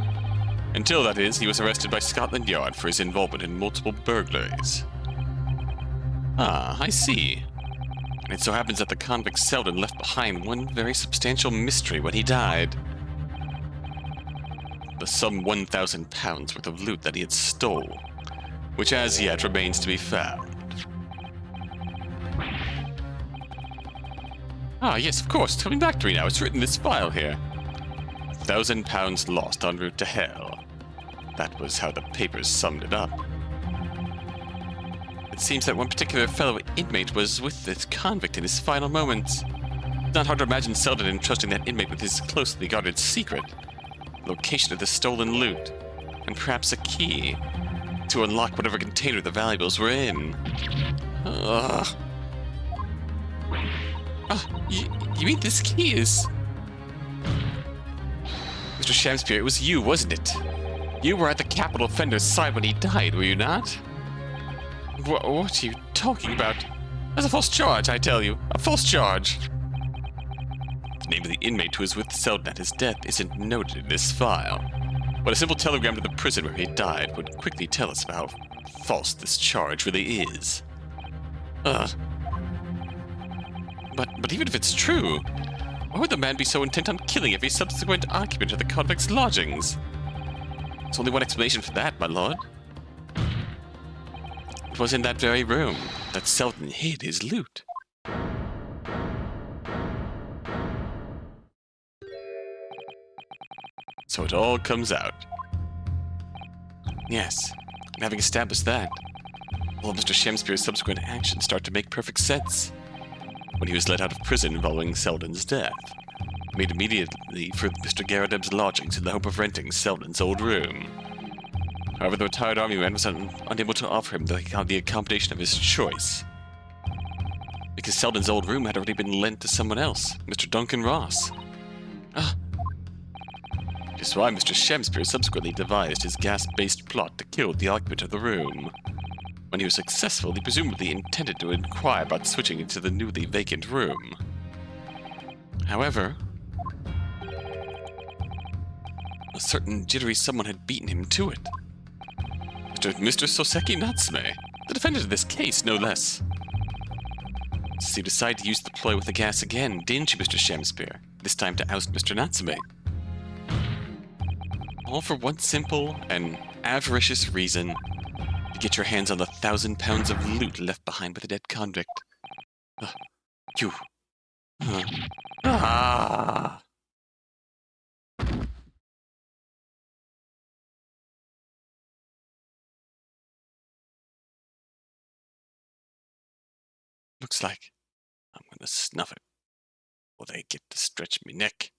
Until, that is, he was arrested by Scotland Yard for his involvement in multiple burglaries. Ah, I see. And it so happens that the convict Selden left behind one very substantial mystery when he died. The some 1,000 pounds worth of loot that he had stole, which as yet remains to be found. Ah, yes, of course, it's coming back to me now. It's written in this file here. 1,000 pounds lost en route to hell. That was how the papers summed it up. It seems that one particular fellow inmate was with the convict in his final moments. It's not hard to imagine Selden entrusting that inmate with his closely guarded secret, the location of the stolen loot, and perhaps a key to unlock whatever container the valuables were in. You mean this key is... Mr. Shamspeare, it was you, wasn't it? You were at the capital offender's side when he died, were you not? What are you talking about? That's a false charge, I tell you. A false charge. The name of the inmate who was with Selden at his death isn't noted in this file, but a simple telegram to the prison where he died would quickly tell us about how false this charge really is. But even if it's true, why would the man be so intent on killing every subsequent occupant of the convict's lodgings? There's only one explanation for that, my lord. It was in that very room that Selden hid his loot. So it all comes out. Yes, and having established that, all of Mr. Shamspeare's subsequent actions start to make perfect sense. When he was let out of prison following Selden's death, he made immediately for Mr. Garadeb's lodgings in the hope of renting Selden's old room. However, the retired army man was unable to offer him the accommodation of his choice, because Selden's old room had already been lent to someone else, Mr. Duncan Ross. This is why Mr. Shamspeare subsequently devised his gas-based plot to kill the occupant of the room. When he was successful, he presumably intended to inquire about switching into the newly vacant room. However, a certain jittery someone had beaten him to it. Mr. Soseki Natsume, the defendant of this case, no less. So you decided to use the ploy with the gas again, didn't you, Mr. Shamspeare? This time to oust Mr. Natsume. All for one simple and avaricious reason: to get your hands on the 1,000 pounds of loot left behind by the dead convict. You. Ah! Looks like I'm gonna snuff it before they get to stretch me neck.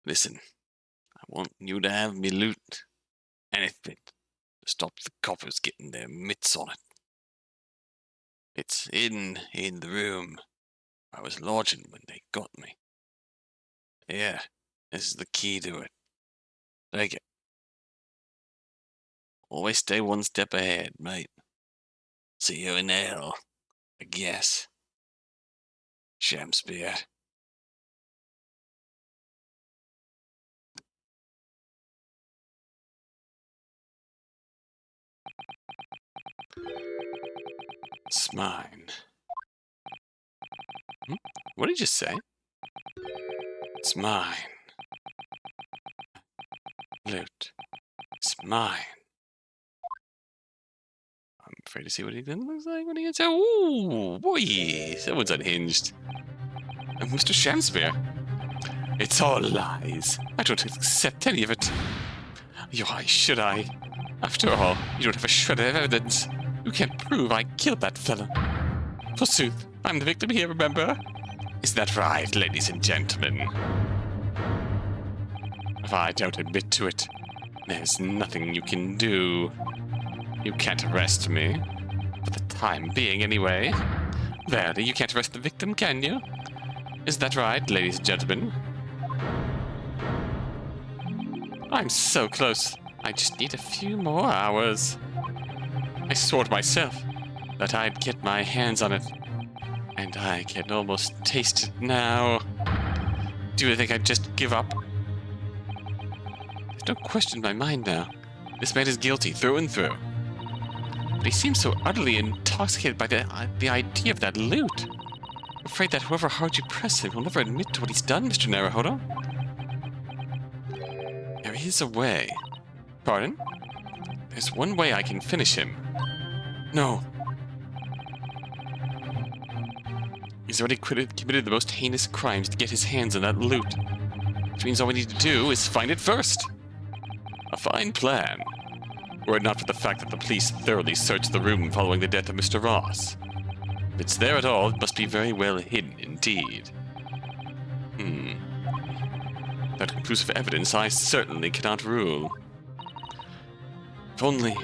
Listen, I want you to have me loot. Anything to stop the coppers getting their mitts on it. It's hidden in the room I was lodging when they got me. Yeah, this is the key to it. Take it. Always stay one step ahead, mate. See you in hell, I guess. Shamspeare. It's mine. What did you say? It's mine. Loot. It's mine. I'm afraid to see what he then looks like when he gets out. Ooh, boy, someone's unhinged. Mr. Shamspeare. It's all lies. I don't accept any of it. Why should I? After all, you don't have a shred of evidence. You can't prove I killed that fella. Forsooth, I'm the victim here, remember? Is that right, ladies and gentlemen? If I don't admit to it, there's nothing you can do. You can't arrest me. For the time being, anyway. Verily, you can't arrest the victim, can you? Is that right, ladies and gentlemen? I'm so close. I just need a few more hours. I swore to myself that I'd get my hands on it. And I can almost taste it now. Do you think I'd just give up? There's no question in my mind now. This man is guilty through and through. But he seems so utterly intoxicated by the idea of that loot. I'm afraid that whoever hard you press him will never admit to what he's done, Mr. Naruhodo. There is a way. Pardon? There's one way I can finish him. No. He's already committed the most heinous crimes to get his hands on that loot. Which means all we need to do is find it first. A fine plan. Were it not for the fact that the police thoroughly searched the room following the death of Mr. Ross. If it's there at all, it must be very well hidden indeed. That conclusive evidence I certainly cannot rule. If only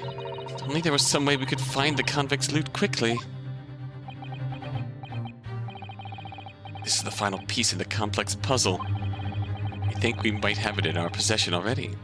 there was some way we could find the convict's loot quickly. This is the final piece in the complex puzzle. I think we might have it in our possession already.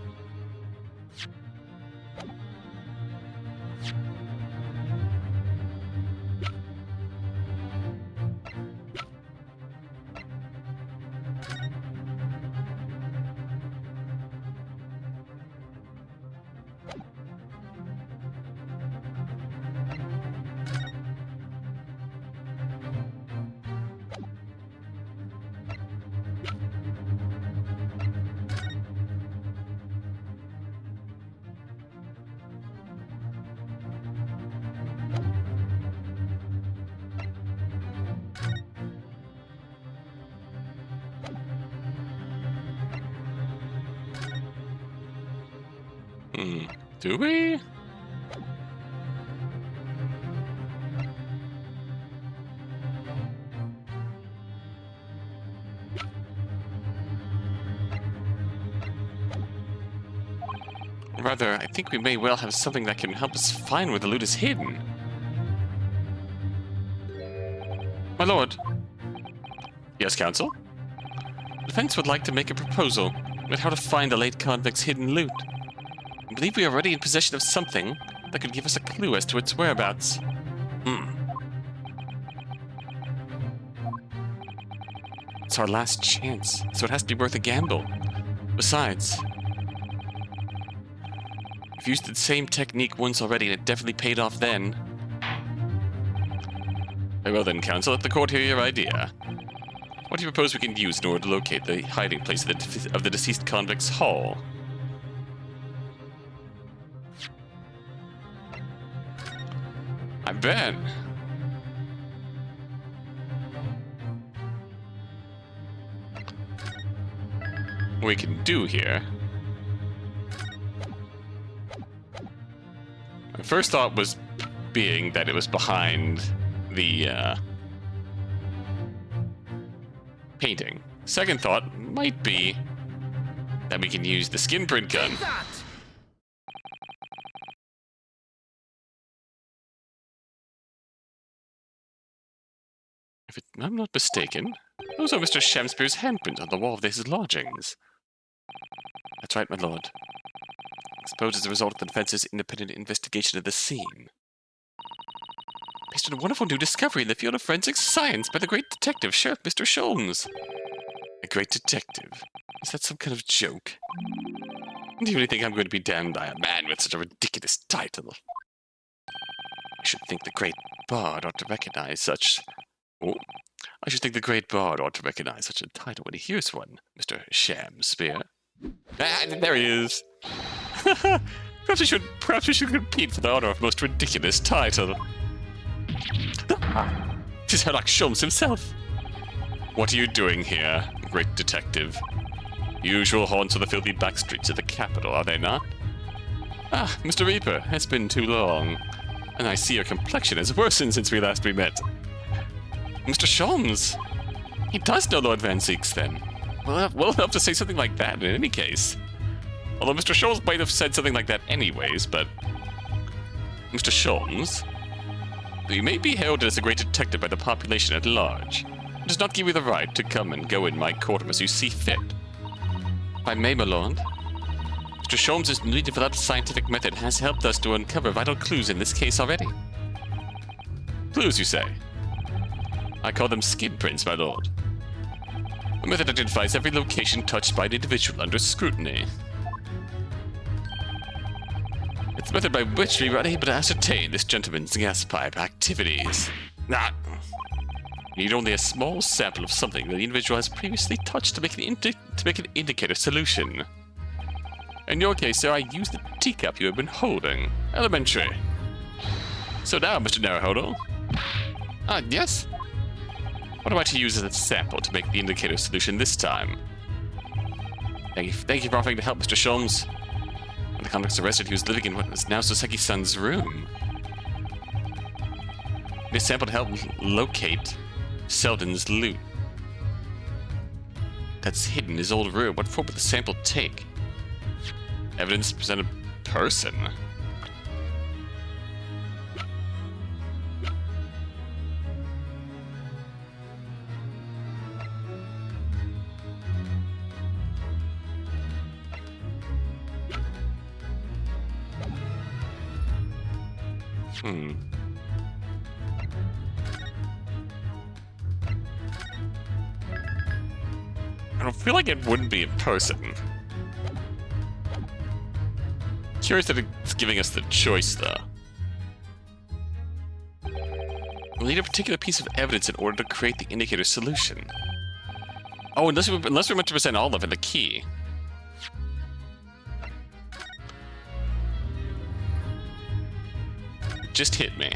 Do we? Rather, I think we may well have something that can help us find where the loot is hidden. My lord. Yes, counsel? The defense would like to make a proposal about how to find the late convict's hidden loot. I believe we are already in possession of something, that could give us a clue as to its whereabouts. It's our last chance, so it has to be worth a gamble. Besides, we've used the same technique once already and it definitely paid off then. Very well then, Counsel, let the court hear your idea. What do you propose we can use in order to locate the hiding place of the deceased convict's hull? I bet. What we can do here. My first thought was being that it was behind the painting. Second thought might be that we can use the skin print gun.
Take that!
If I'm not mistaken, those are Mr. Shamspeare's handprints on the wall of his lodgings. That's right, my lord. I suppose as a result of the defense's independent investigation of the scene. Based on a wonderful new discovery in the field of forensic science by the great detective, Sheriff Mr. Sholmes. A great detective? Is that some kind of joke? Do you really think I'm going to be damned by a man with such a ridiculous title? I should think the great bard ought to recognize such... Oh, I should think the great bard ought to recognize such a title when he hears one, Mr. Shamspeare. Ah, there he is! Perhaps we should compete for the honor of most ridiculous title. It is Herlock Sholmes himself! What are you doing here, great detective? Usual haunts of the filthy back streets of the capital, are they not? Ah, Mr. Reaper, it's been too long, and I see your complexion has worsened since we last met. Mr. Sholmes! He does know Lord Van Zeeks, then. We'll have to say something like that in any case. Although Mr. Sholmes might have said something like that anyways, but... Mr. Sholmes, you may be heralded as a great detective by the population at large. It does not give you the right to come and go in my courtroom as you see fit. If I may, my lord, Mr. Sholmes' newly developed scientific method has helped us to uncover vital clues in this case already. Clues, you say? I call them skin prints, my lord. The method identifies every location touched by an individual under scrutiny. It's the method by which we were able to ascertain this gentleman's gas pipe activities. You need only a small sample of something that the individual has previously touched to make an indicator solution. In your case, sir, I used the teacup you have been holding. Elementary. So now, Mr. Naruhodo. Yes? What am I to use as a sample to make the indicator solution this time? Thank you for offering to help, Mr. Sholmes. When the convict's arrested, he was living in what is now Soseki-san's room. This sample to help locate Selden's loot. That's hidden in his old room. What form would the sample take? Evidence presented person. I don't feel like it wouldn't be in person. Curious that it's giving us the choice, though. We'll need a particular piece of evidence in order to create the indicator solution. Oh, unless we're meant to present Olive and the key. It just hit me.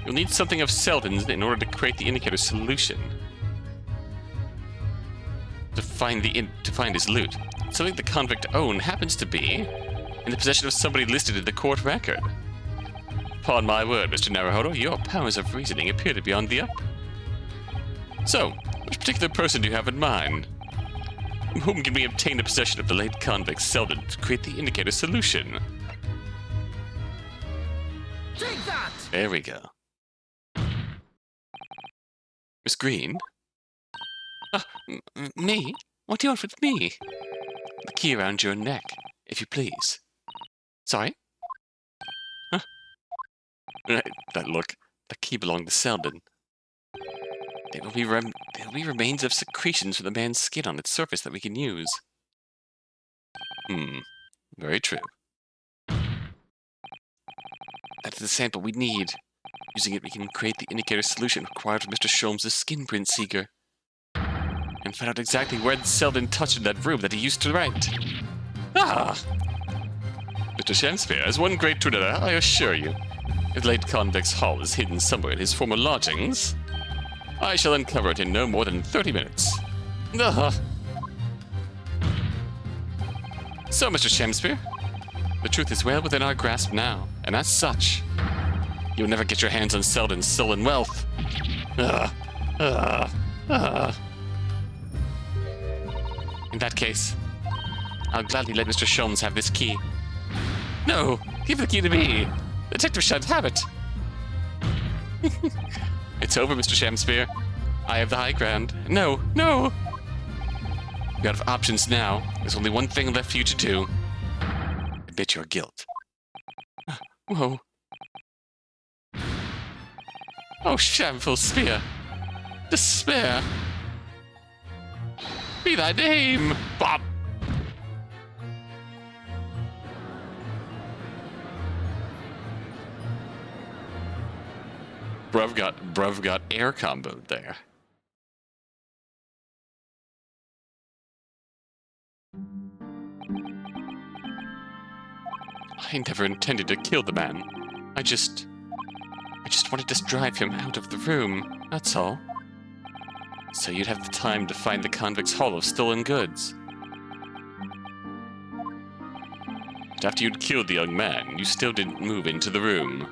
You'll need something of Selden's in order to create the indicator solution. To find his loot. Something the convict owned happens to be in the possession of somebody listed in the court record. Upon my word, Mr. Naruhodo, your powers of reasoning appear to be on the up. So, which particular person do you have in mind? From whom can we obtain the possession of the late convict Selden to create the indicator solution?
Take that!
There we go. Miss Green? Me? What do you want with me? The key around your neck, if you please. Sorry? Huh? That look. The key belonged to Selden. There will be remains of secretions from the man's skin on its surface that we can use. Very true. That's the sample we need. Using it, we can create the indicator solution required for Mr. Sholmes' skin print seeker. And find out exactly where Selden touched in that room that he used to write. Ah! Mr. Shamspeare is one great traitor, I assure you. If the late convict's hull is hidden somewhere in his former lodgings, I shall uncover it in no more than 30 minutes. Ah! So, Mr. Shamspeare, the truth is well within our grasp now, and as such, you'll never get your hands on Selden's stolen wealth. In that case, I'll gladly let Mr. Sholmes have this key. No, give the key to me. The detective shan't have it. It's over, Mr. Shamspeare. I have the high ground. No, no. You're out of options now. There's only one thing left for you to do. Admit your guilt. Whoa. Oh, shameful spear. Despair. Be thy name, Bob. Bruv got air comboed there. I never intended to kill the man. I just wanted to drive him out of the room, that's all. So you'd have the time to find the convict's haul of stolen goods. But after you'd killed the young man, you still didn't move into the room.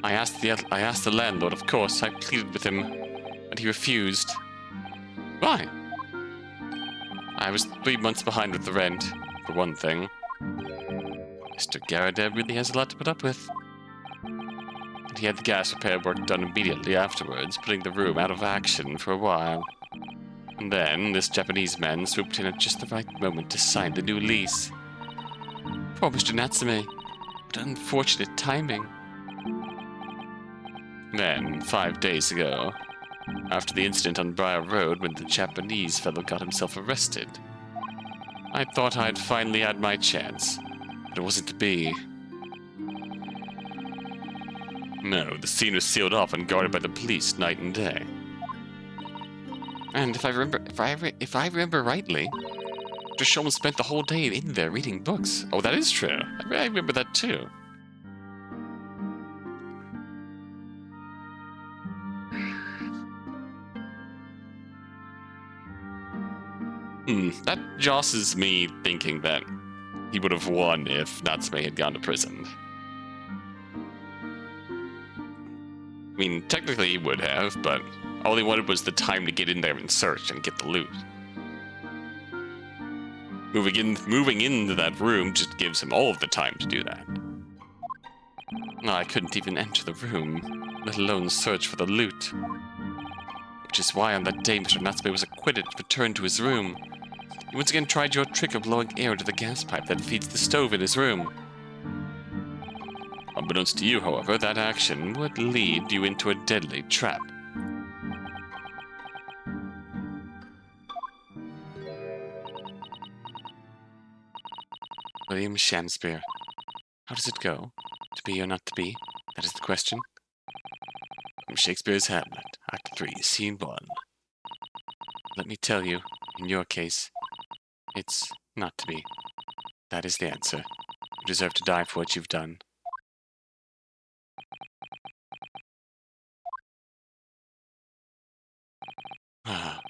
I asked the landlord, of course. I pleaded with him, but he refused. Why? I was 3 months behind with the rent, for one thing. Mr. Garadeb really has a lot to put up with. And he had the gas repair work done immediately afterwards, putting the room out of action for a while. And then this Japanese man swooped in at just the right moment to sign the new lease. Poor Mr. Natsume. What unfortunate timing. Then, 5 days ago, after the incident on Briar Road when the Japanese fellow got himself arrested, I thought I'd finally had my chance, but it wasn't to be. No, the scene was sealed off and guarded by the police night and day. And if I remember rightly, Mr. Sholmes spent the whole day in there reading books. Oh, that is true. I remember that too. That josses me thinking that he would have won if Natsume had gone to prison. I mean, technically he would have, but all he wanted was the time to get in there and search and get the loot. Moving into that room just gives him all of the time to do that. No, I couldn't even enter the room, let alone search for the loot. Which is why on that day Mr. Natsume was acquitted and returned to his room. He once again tried your trick of blowing air into the gas pipe that feeds the stove in his room. Unbeknownst to you, however, that action would lead you into a deadly trap. William Shamspeare. How does it go? To be or not to be? That is the question. From Shakespeare's Hamlet, Act 3, Scene 1. Let me tell you, in your case, it's not to be. That is the answer. You deserve to die for what you've done. Ah.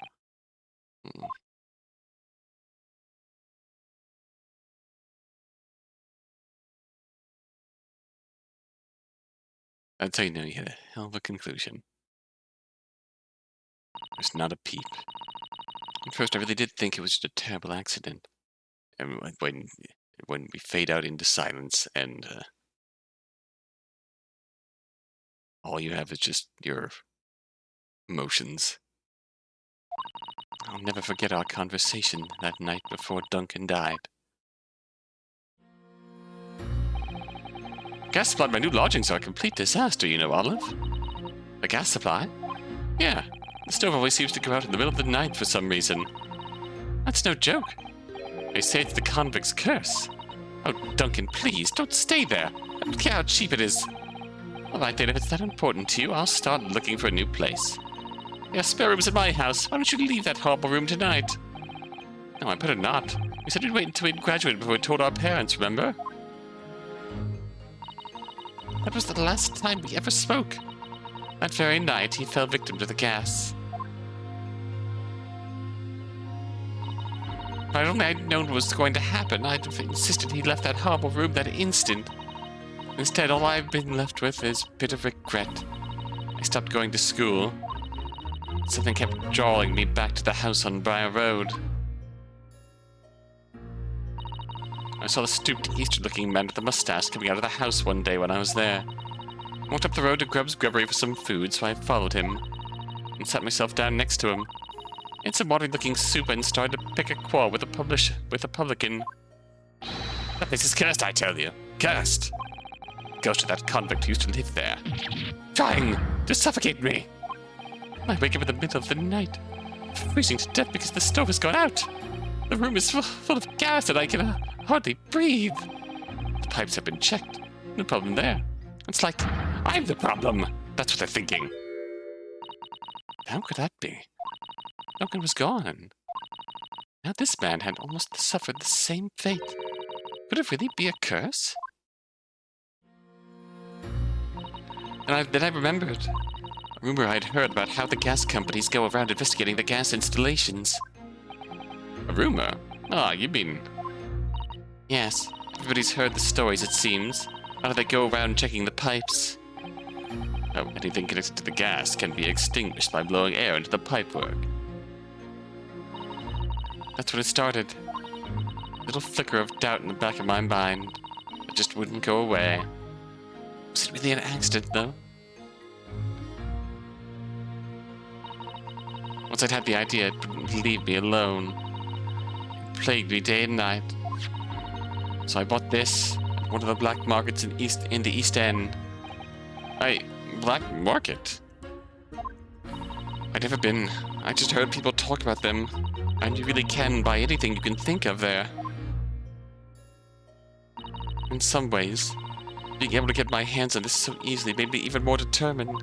That's how you know you had a hell of a conclusion. There's not a peep. At first, I really did think it was just a terrible accident. And when we fade out into silence and all you have is just your emotions. I'll never forget our conversation that night before Duncan died. Gas supply at my new lodgings are a complete disaster, you know, Olive. The gas supply? Yeah, the stove always seems to go out in the middle of the night for some reason. That's no joke. They say it's the convict's curse. Oh, Duncan, please, don't stay there. I don't care how cheap it is. All right, then, if it's that important to you, I'll start looking for a new place. There are spare rooms at my house. Why don't you leave that horrible room tonight? No, I better not. We said we'd wait until we'd graduated before we told our parents, remember? That was the last time we ever spoke. That very night, he fell victim to the gas. If I'd only known what was going to happen, I'd have insisted he left that horrible room that instant. Instead, all I've been left with is a bit of regret. I stopped going to school. Something kept drawing me back to the house on Briar Road. I saw the stooped, Eastern-looking man with a mustache coming out of the house one day when I was there. I walked up the road to Grub's Grubbery for some food, so I followed him and sat myself down next to him. He had some watery-looking soup and started to pick a quarrel with a publican. That place is cursed, I tell you. Cursed. The ghost of that convict who used to live there, trying to suffocate me. I wake up in the middle of the night, freezing to death because the stove has gone out. The room is full of gas and I can hardly breathe. The pipes have been checked. No problem there. It's like, I'm the problem. That's what they're thinking. How could that be? Duncan was gone. Now this man had almost suffered the same fate. Could it really be a curse? Then I remembered a rumor I'd heard about how the gas companies go around investigating the gas installations. A rumor? Ah, you mean... Yes, everybody's heard the stories, it seems. How do they go around checking the pipes? Oh, anything connected to the gas can be extinguished by blowing air into the pipework. That's when it started. A little flicker of doubt in the back of my mind. It just wouldn't go away. Was it really an accident, though? Once I'd had the idea, it wouldn't leave me alone. It plagued me day and night. So I bought this at one of the black markets in the East End. Black market? I'd never been. I just heard people talk about them. And you really can buy anything you can think of there. In some ways, being able to get my hands on this so easily made me even more determined.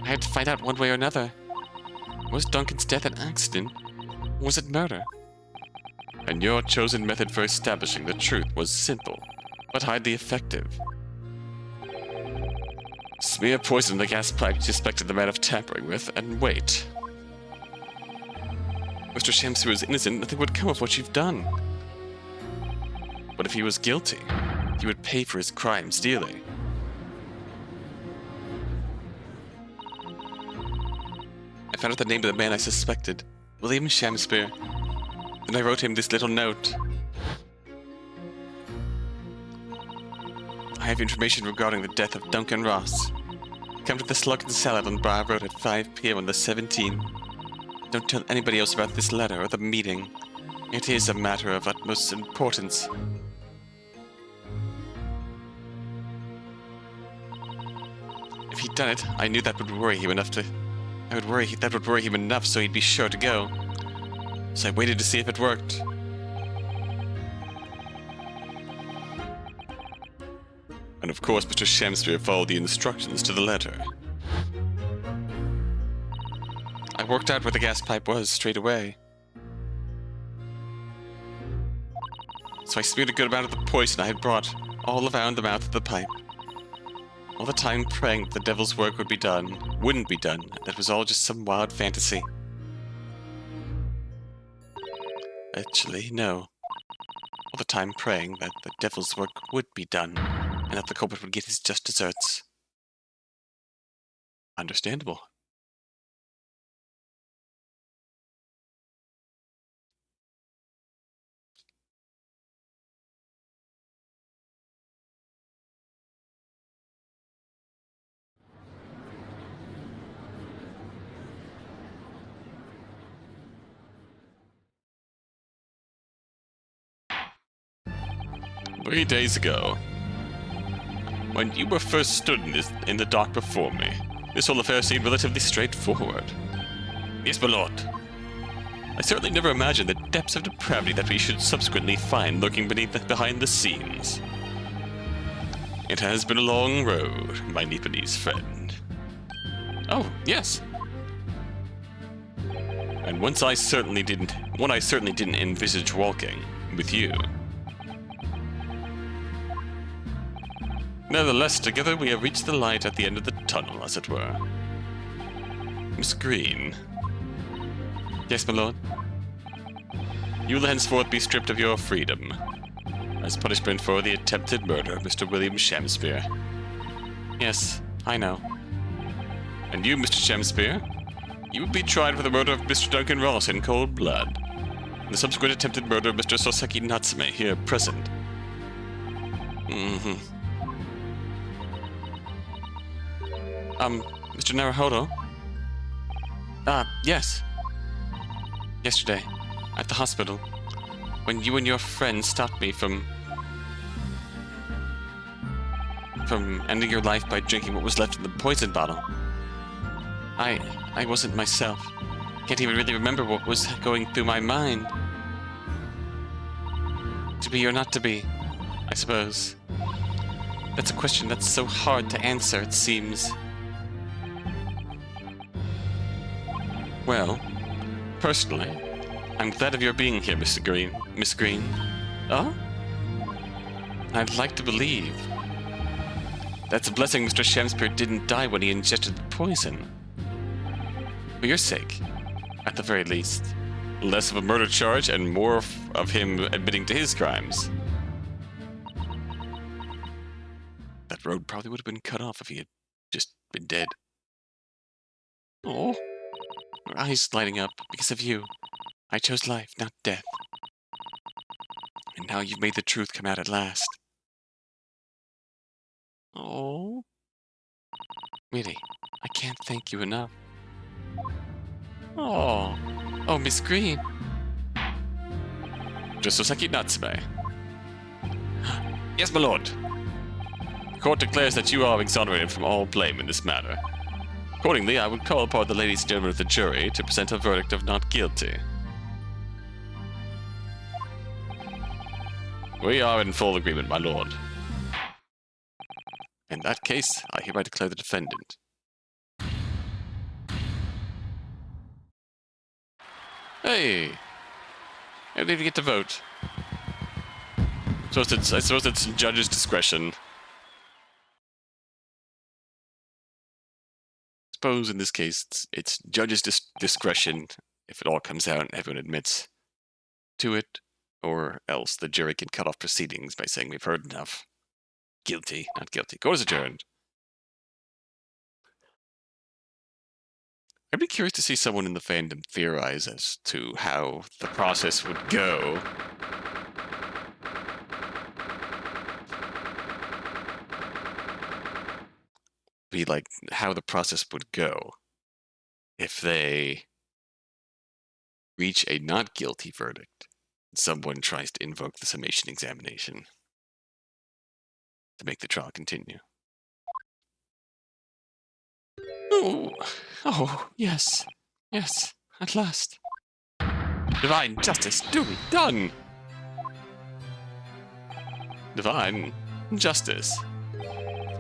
I had to find out one way or another. Was Duncan's death an accident? Or was it murder? And your chosen method for establishing the truth was simple, but highly effective. Smear poison in the gas pipe you suspected the man of tampering with, and wait. Mr. Shamspeare is innocent, nothing would come of what you've done. But if he was guilty, he would pay for his crimes dearly. I found out the name of the man I suspected, William Shamspeare. Then I wrote him this little note. I have information regarding the death of Duncan Ross. Come to the Slug and Salad on Briar Road at 5 p.m. on the 17th. Don't tell anybody else about this letter or the meeting. It is a matter of utmost importance. If he'd done it, I knew that would worry him enough that would worry him enough so he'd be sure to go. So I waited to see if it worked. And of course, Mr. Shamspeare followed the instructions to the letter. I worked out where the gas pipe was straight away. So I smeared a good amount of the poison I had brought all around the mouth of the pipe. All the time praying that the devil's work wouldn't be done, that was all just some wild fantasy. Actually, no. All the time praying that the devil's work would be done, and that the culprit would get his just desserts. Understandable. 3 days ago, when you were first stood in the dock before me, this whole affair seemed relatively straightforward. Yes, my lord. I certainly never imagined the depths of depravity that we should subsequently find lurking behind the scenes. It has been a long road, my Nipponese friend. Oh, yes. And one I certainly didn't envisage walking with you. Nevertheless, together we have reached the light at the end of the tunnel, as it were. Miss Green. Yes, my lord? You will henceforth be stripped of your freedom, as punishment for the attempted murder of Mr. William Shamspeare. Yes, I know. And you, Mr. Shamspeare, you will be tried for the murder of Mr. Duncan Ross in cold blood, and the subsequent attempted murder of Mr. Soseki Natsume, here present. Mr. Naruhodo? Yes. Yesterday, at the hospital, when you and your friend stopped me from ending your life by drinking what was left in the poison bottle. I wasn't myself. Can't even really remember what was going through my mind. To be or not to be, I suppose. That's a question that's so hard to answer, it seems. Well, personally, I'm glad of your being here, Miss Green. Oh? I'd like to believe. That's a blessing Mr. Shamspeare didn't die when he ingested the poison. For your sake, at the very least. Less of a murder charge and more of him admitting to his crimes. That road probably would have been cut off if he had just been dead. Oh, her eyes lighting up because of you. I chose life, not death. And now you've made the truth come out at last. Oh. Really, I can't thank you enough. Oh. Oh, Miss Green. Just Soseki Natsume. Yes, my lord. The court declares that you are exonerated from all blame in this matter. Accordingly, I would call upon the ladies and gentlemen of the jury to present a verdict of not guilty. We are in full agreement, my lord. In that case, I hereby declare the defendant. Hey! I don't even get to vote. I suppose it's judge's discretion. I suppose in this case, it's judge's discretion if it all comes out and everyone admits to it, or else the jury can cut off proceedings by saying we've heard enough. Guilty, not guilty. Court is adjourned. I'd be curious to see someone in the fandom theorize as to how the process would go. Be like how the process would go if they reach a not guilty verdict and someone tries to invoke the summation examination to make the trial continue. Oh, yes, at last. Divine justice duly done! Divine justice?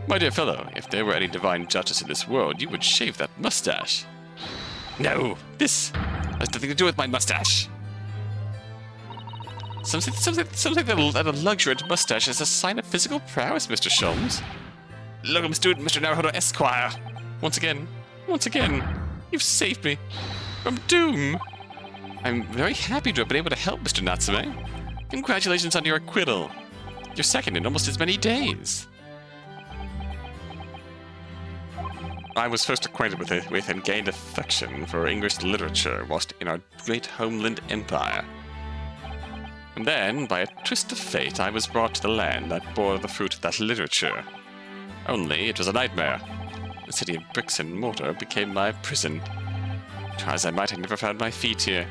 My dear fellow, if there were any divine justice in this world, you would shave that mustache. No, this has nothing to do with my mustache. Some say that a luxuriant mustache is a sign of physical prowess, Mr. Sholmes. Locum student, Mr. Naruhodo Esquire. Once again, you've saved me from doom. I'm very happy to have been able to help, Mr. Natsume. Congratulations on your acquittal. You're second in almost as many days. I was first acquainted with and gained affection for English literature whilst in our great homeland empire. And then, by a twist of fate, I was brought to the land that bore the fruit of that literature. Only, it was a nightmare. The city of bricks and mortar became my prison. Try as I might, I never found my feet here.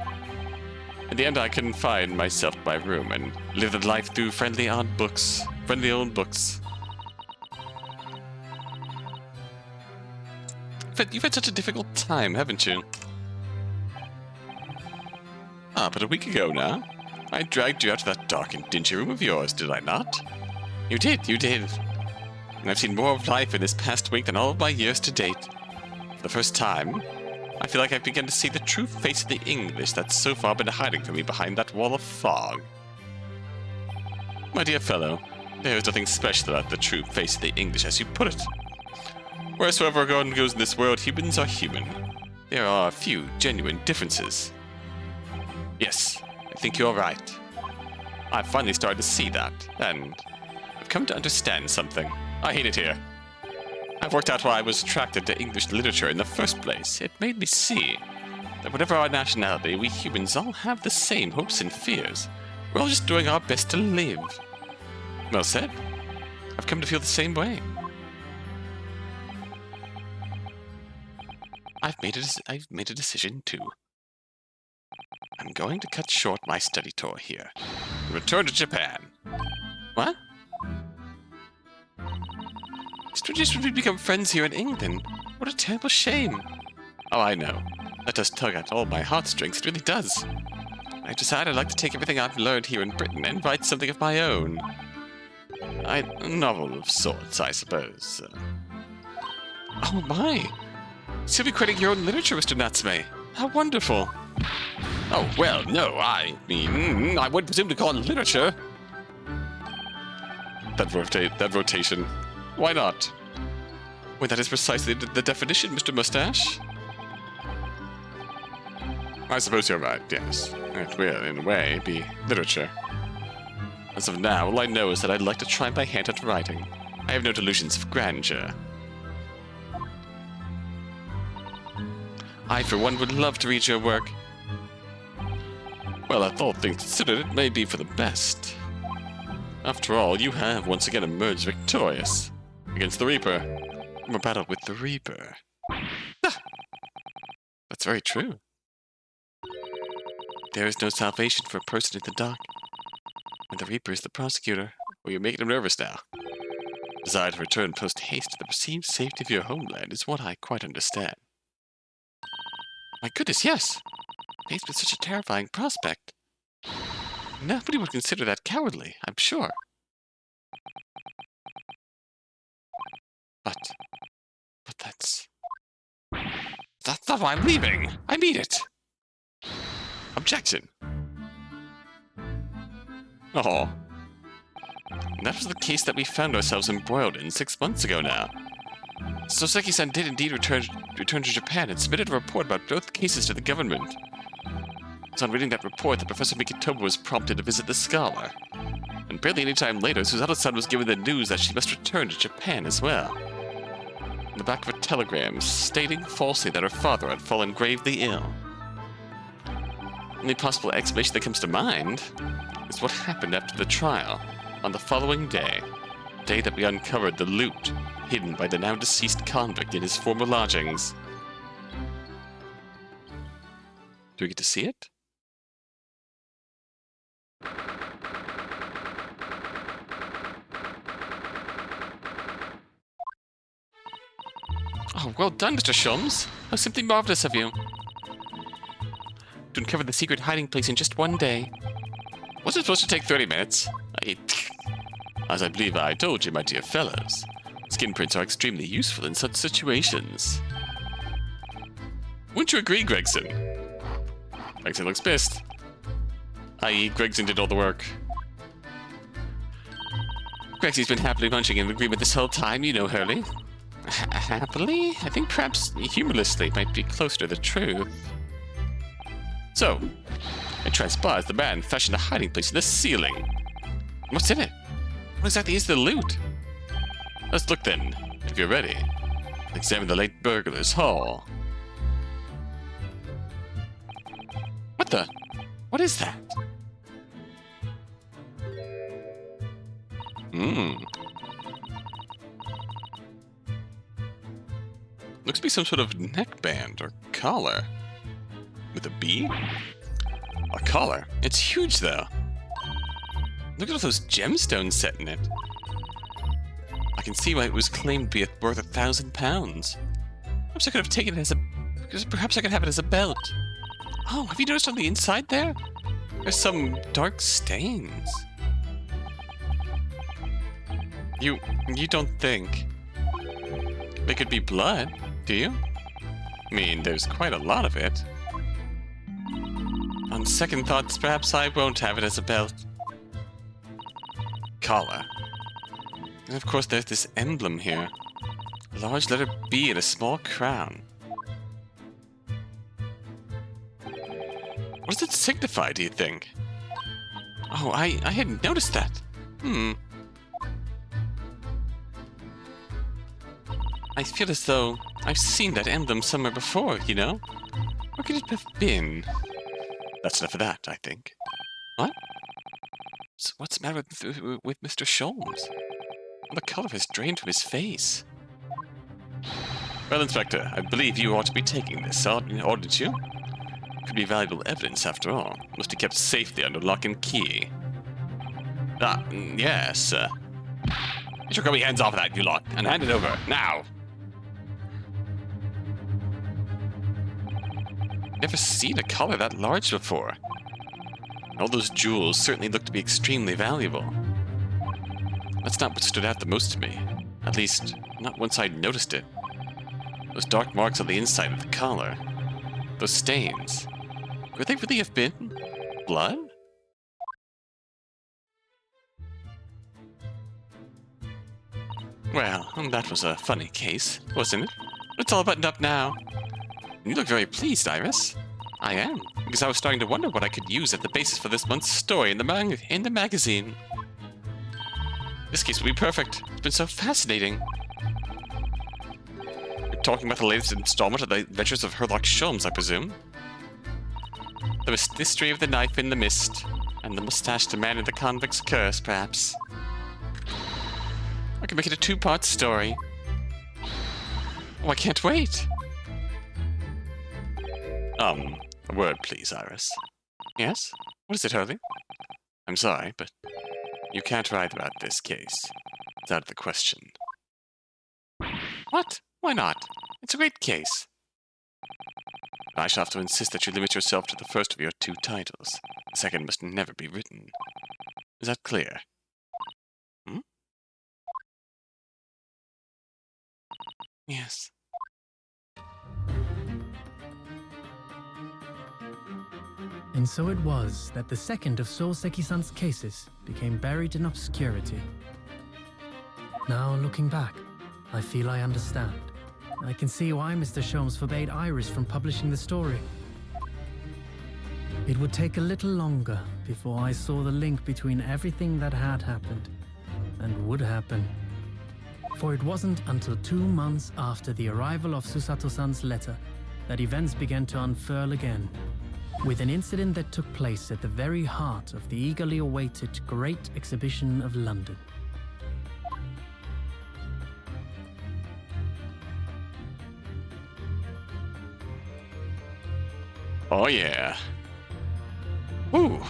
In the end, I confined myself to my room and lived a life through friendly old books. You've had such a difficult time, haven't you? Ah, but a week ago now, I dragged you out to that dark and dingy room of yours, did I not? You did. And I've seen more of life in this past week than all of my years to date. For the first time, I feel like I've begun to see the true face of the English that's so far been hiding from me behind that wall of fog. My dear fellow, there is nothing special about the true face of the English, as you put it. Wheresoever one goes in this world, humans are human. There are a few genuine differences. Yes, I think you're right. I've finally started to see that, and I've come to understand something. I hate it here. I've worked out why I was attracted to English literature in the first place. It made me see that whatever our nationality, we humans all have the same hopes and fears. We're all just doing our best to live. Well said. I've come to feel the same way. I've made a decision too. I'm going to cut short my study tour here and return to Japan. What? Strangers would become friends here in England. What a terrible shame. Oh, I know. That does tug at all my heartstrings. It really does. I've decided I'd like to take everything I've learned here in Britain and write something of my own. A novel of sorts, I suppose. Oh my! So you'll be creating your own literature, Mr. Natsume. How wonderful! Oh, well, no, I mean, I wouldn't presume to call it literature. That rotation. Why not? Well, that is precisely the definition, Mr. Mustache. I suppose you're right, yes. It will, in a way, be literature. As of now, all I know is that I'd like to try my hand at writing. I have no delusions of grandeur. I, for one, would love to read your work. Well, all things considered, it may be for the best. After all, you have once again emerged victorious against the Reaper. From a battle with the Reaper. Ah, that's very true. There is no salvation for a person in the dark. And the Reaper is the prosecutor. Well, you're making him nervous now. Desire to return post-haste to the perceived safety of your homeland is what I quite understand. My goodness, yes! Faced with such a terrifying prospect. Nobody would consider that cowardly, I'm sure. But that's not why I'm leaving! I mean it! Objection! Oh. And that was the case that we found ourselves embroiled in 6 months ago now. Soseki-san did indeed return to Japan and submitted a report about both cases to the government. It's on reading that report that Professor Mikitomo was prompted to visit the scholar. And barely any time later, Susato-san was given the news that she must return to Japan as well. In the back of a telegram stating falsely that her father had fallen gravely ill. The only possible explanation that comes to mind is what happened after the trial, on the following day, the day that we uncovered the loot hidden by the now deceased convict in his former lodgings. Do we get to see it? Oh, well done, Mr. Shulms. How simply marvelous of you. To uncover the secret hiding place in just one day. Was it supposed to take 30 minutes? As I believe I told you, my dear fellows, skin prints are extremely useful in such situations. Wouldn't you agree, Gregson? Gregson looks pissed. I.e., Gregson did all the work. Gregsy's been happily munching in agreement this whole time, you know, Hurley. Happily? I think perhaps humorlessly might be closer to the truth. So, it transpires the man fashioned a hiding place in the ceiling. What's in it? What exactly is the loot? Let's look then, if you're ready. Examine the late burglar's hall. What the? What is that? Looks to be some sort of neckband or collar. With a bee? A collar? It's huge, though. Look at all those gemstones set in it. I can see why it was claimed to be worth £1,000. Perhaps I could have taken it as a... Perhaps I could have it as a belt. Oh, have you noticed on the inside there? There's some dark stains. You don't think they could be blood, do you? I mean, there's quite a lot of it. On second thoughts, perhaps I won't have it as a belt. Collar. And of course there's this emblem here. A large letter B and a small crown. What does it signify, do you think? Oh, I hadn't noticed that. I feel as though I've seen that emblem somewhere before, you know? Where could it have been? That's enough of that, I think. What? So what's the matter with Mr. Sholmes? The color has drained from his face. Well, Inspector, I believe you ought to be taking this, oughtn't you? Could be valuable evidence, after all. Must be kept safely under lock and key. Ah, yes. Get your grubby hands off of that, you lot, and hand it over, now! Never seen a collar that large before. All those jewels certainly look to be extremely valuable. That's not what stood out the most to me. At least, not once I'd noticed it. Those dark marks on the inside of the collar. Those stains. Could they really have been blood? Well, that was a funny case, wasn't it? It's all buttoned up now. You look very pleased, Iris. I am, because I was starting to wonder what I could use as the basis for this month's story in the magazine. This case will be perfect. It's been so fascinating. You're talking about the latest installment of the Adventures of Herlock Sholmes, I presume? The mystery of the knife in the mist, and the mustached man in the convict's curse, perhaps. I can make it a two-part story. Oh, I can't wait! A word, please, Iris. Yes? What is it, Hurley? I'm sorry, but you can't write about this case. It's out of the question. What? Why not? It's a great case. I shall have to insist that you limit yourself to the first of your two titles. The second must never be written. Is that clear? Yes.
And so it was that the second of Souseki-san's cases became buried in obscurity. Now, looking back, I feel I understand. I can see why Mr. Sholmes forbade Iris from publishing the story. It would take a little longer before I saw the link between everything that had happened and would happen. For it wasn't until 2 months after the arrival of Susato-san's letter that events began to unfurl again, with an incident that took place at the very heart of the eagerly awaited Great Exhibition of London.
Oh yeah. Woo.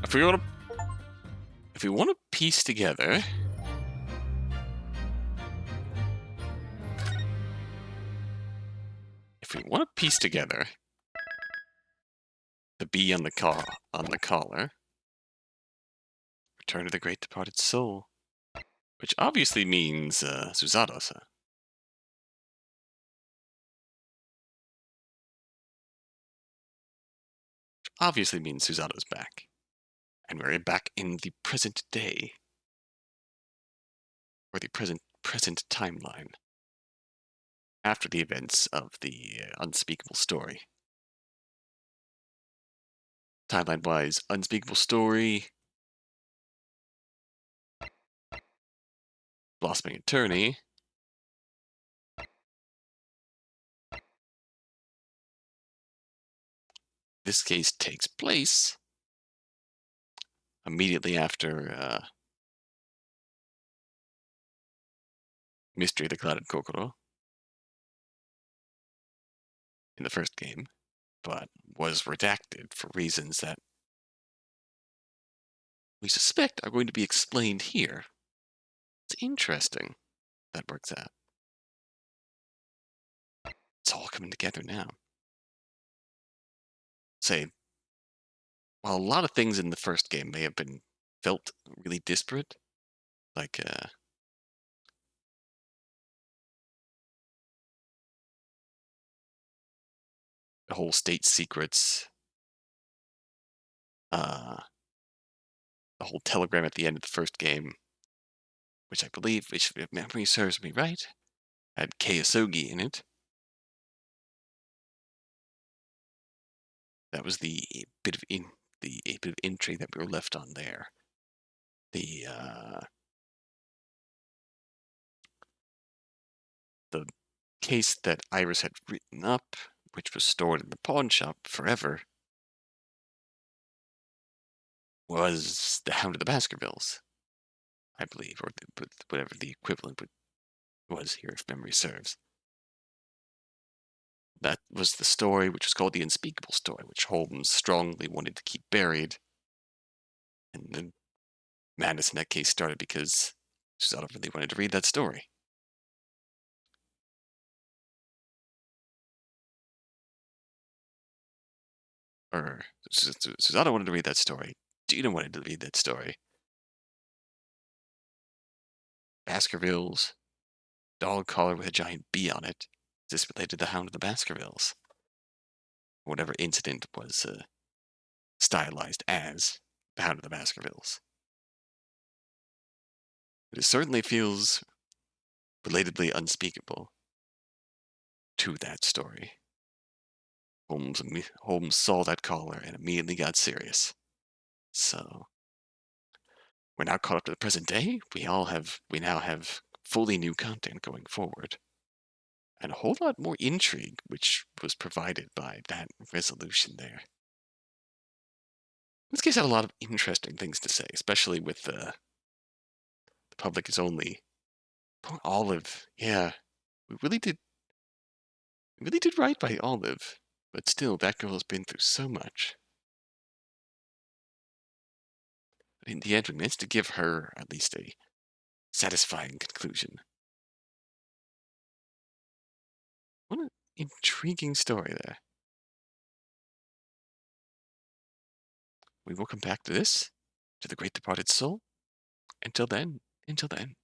If we want to piece together the B on the collar, Return of the Great Departed Soul, which obviously means Susato-san. Obviously means Susato's back. And we're back in the present day. Or the present timeline. After the events of the Unspeakable Story. Timeline-wise, Unspeakable Story, Blossoming Attorney, this case takes place immediately after Mystery of the Clouded Kokoro in the first game, but was redacted for reasons that we suspect are going to be explained here. It's interesting that works out. It's all coming together now. Say, while a lot of things in the first game may have been felt really disparate, like the whole state secrets, uh, the whole telegram at the end of the first game, which I believe, if memory serves me right, had Keisogi in it. That was the bit of intrigue that we were left on there. The case that Iris had written up, which was stored in the pawn shop forever, was the Hound of the Baskervilles, I believe, or whatever the equivalent was here, if memory serves. That was the story, which was called the Unspeakable Story, which Holmes strongly wanted to keep buried. And the madness in that case started because Susanna really wanted to read that story. Or Susanna wanted to read that story. Gina wanted to read that story. Baskervilles, dog collar with a giant bee on it. Is this related to the Hound of the Baskervilles? Whatever incident was stylized as the Hound of the Baskervilles. It certainly feels relatedly unspeakable to that story. Holmes saw that collar and immediately got serious. So we're now caught up to the present day. We now have fully new content going forward. And a whole lot more intrigue, which was provided by that resolution there. This case had a lot of interesting things to say, especially with the public is only. Poor Olive, yeah, we really did right by Olive, but still, that girl has been through so much. But in the end, we managed to give her at least a satisfying conclusion. What an intriguing story there. We will come back to this, to the great departed soul. Until then, until then.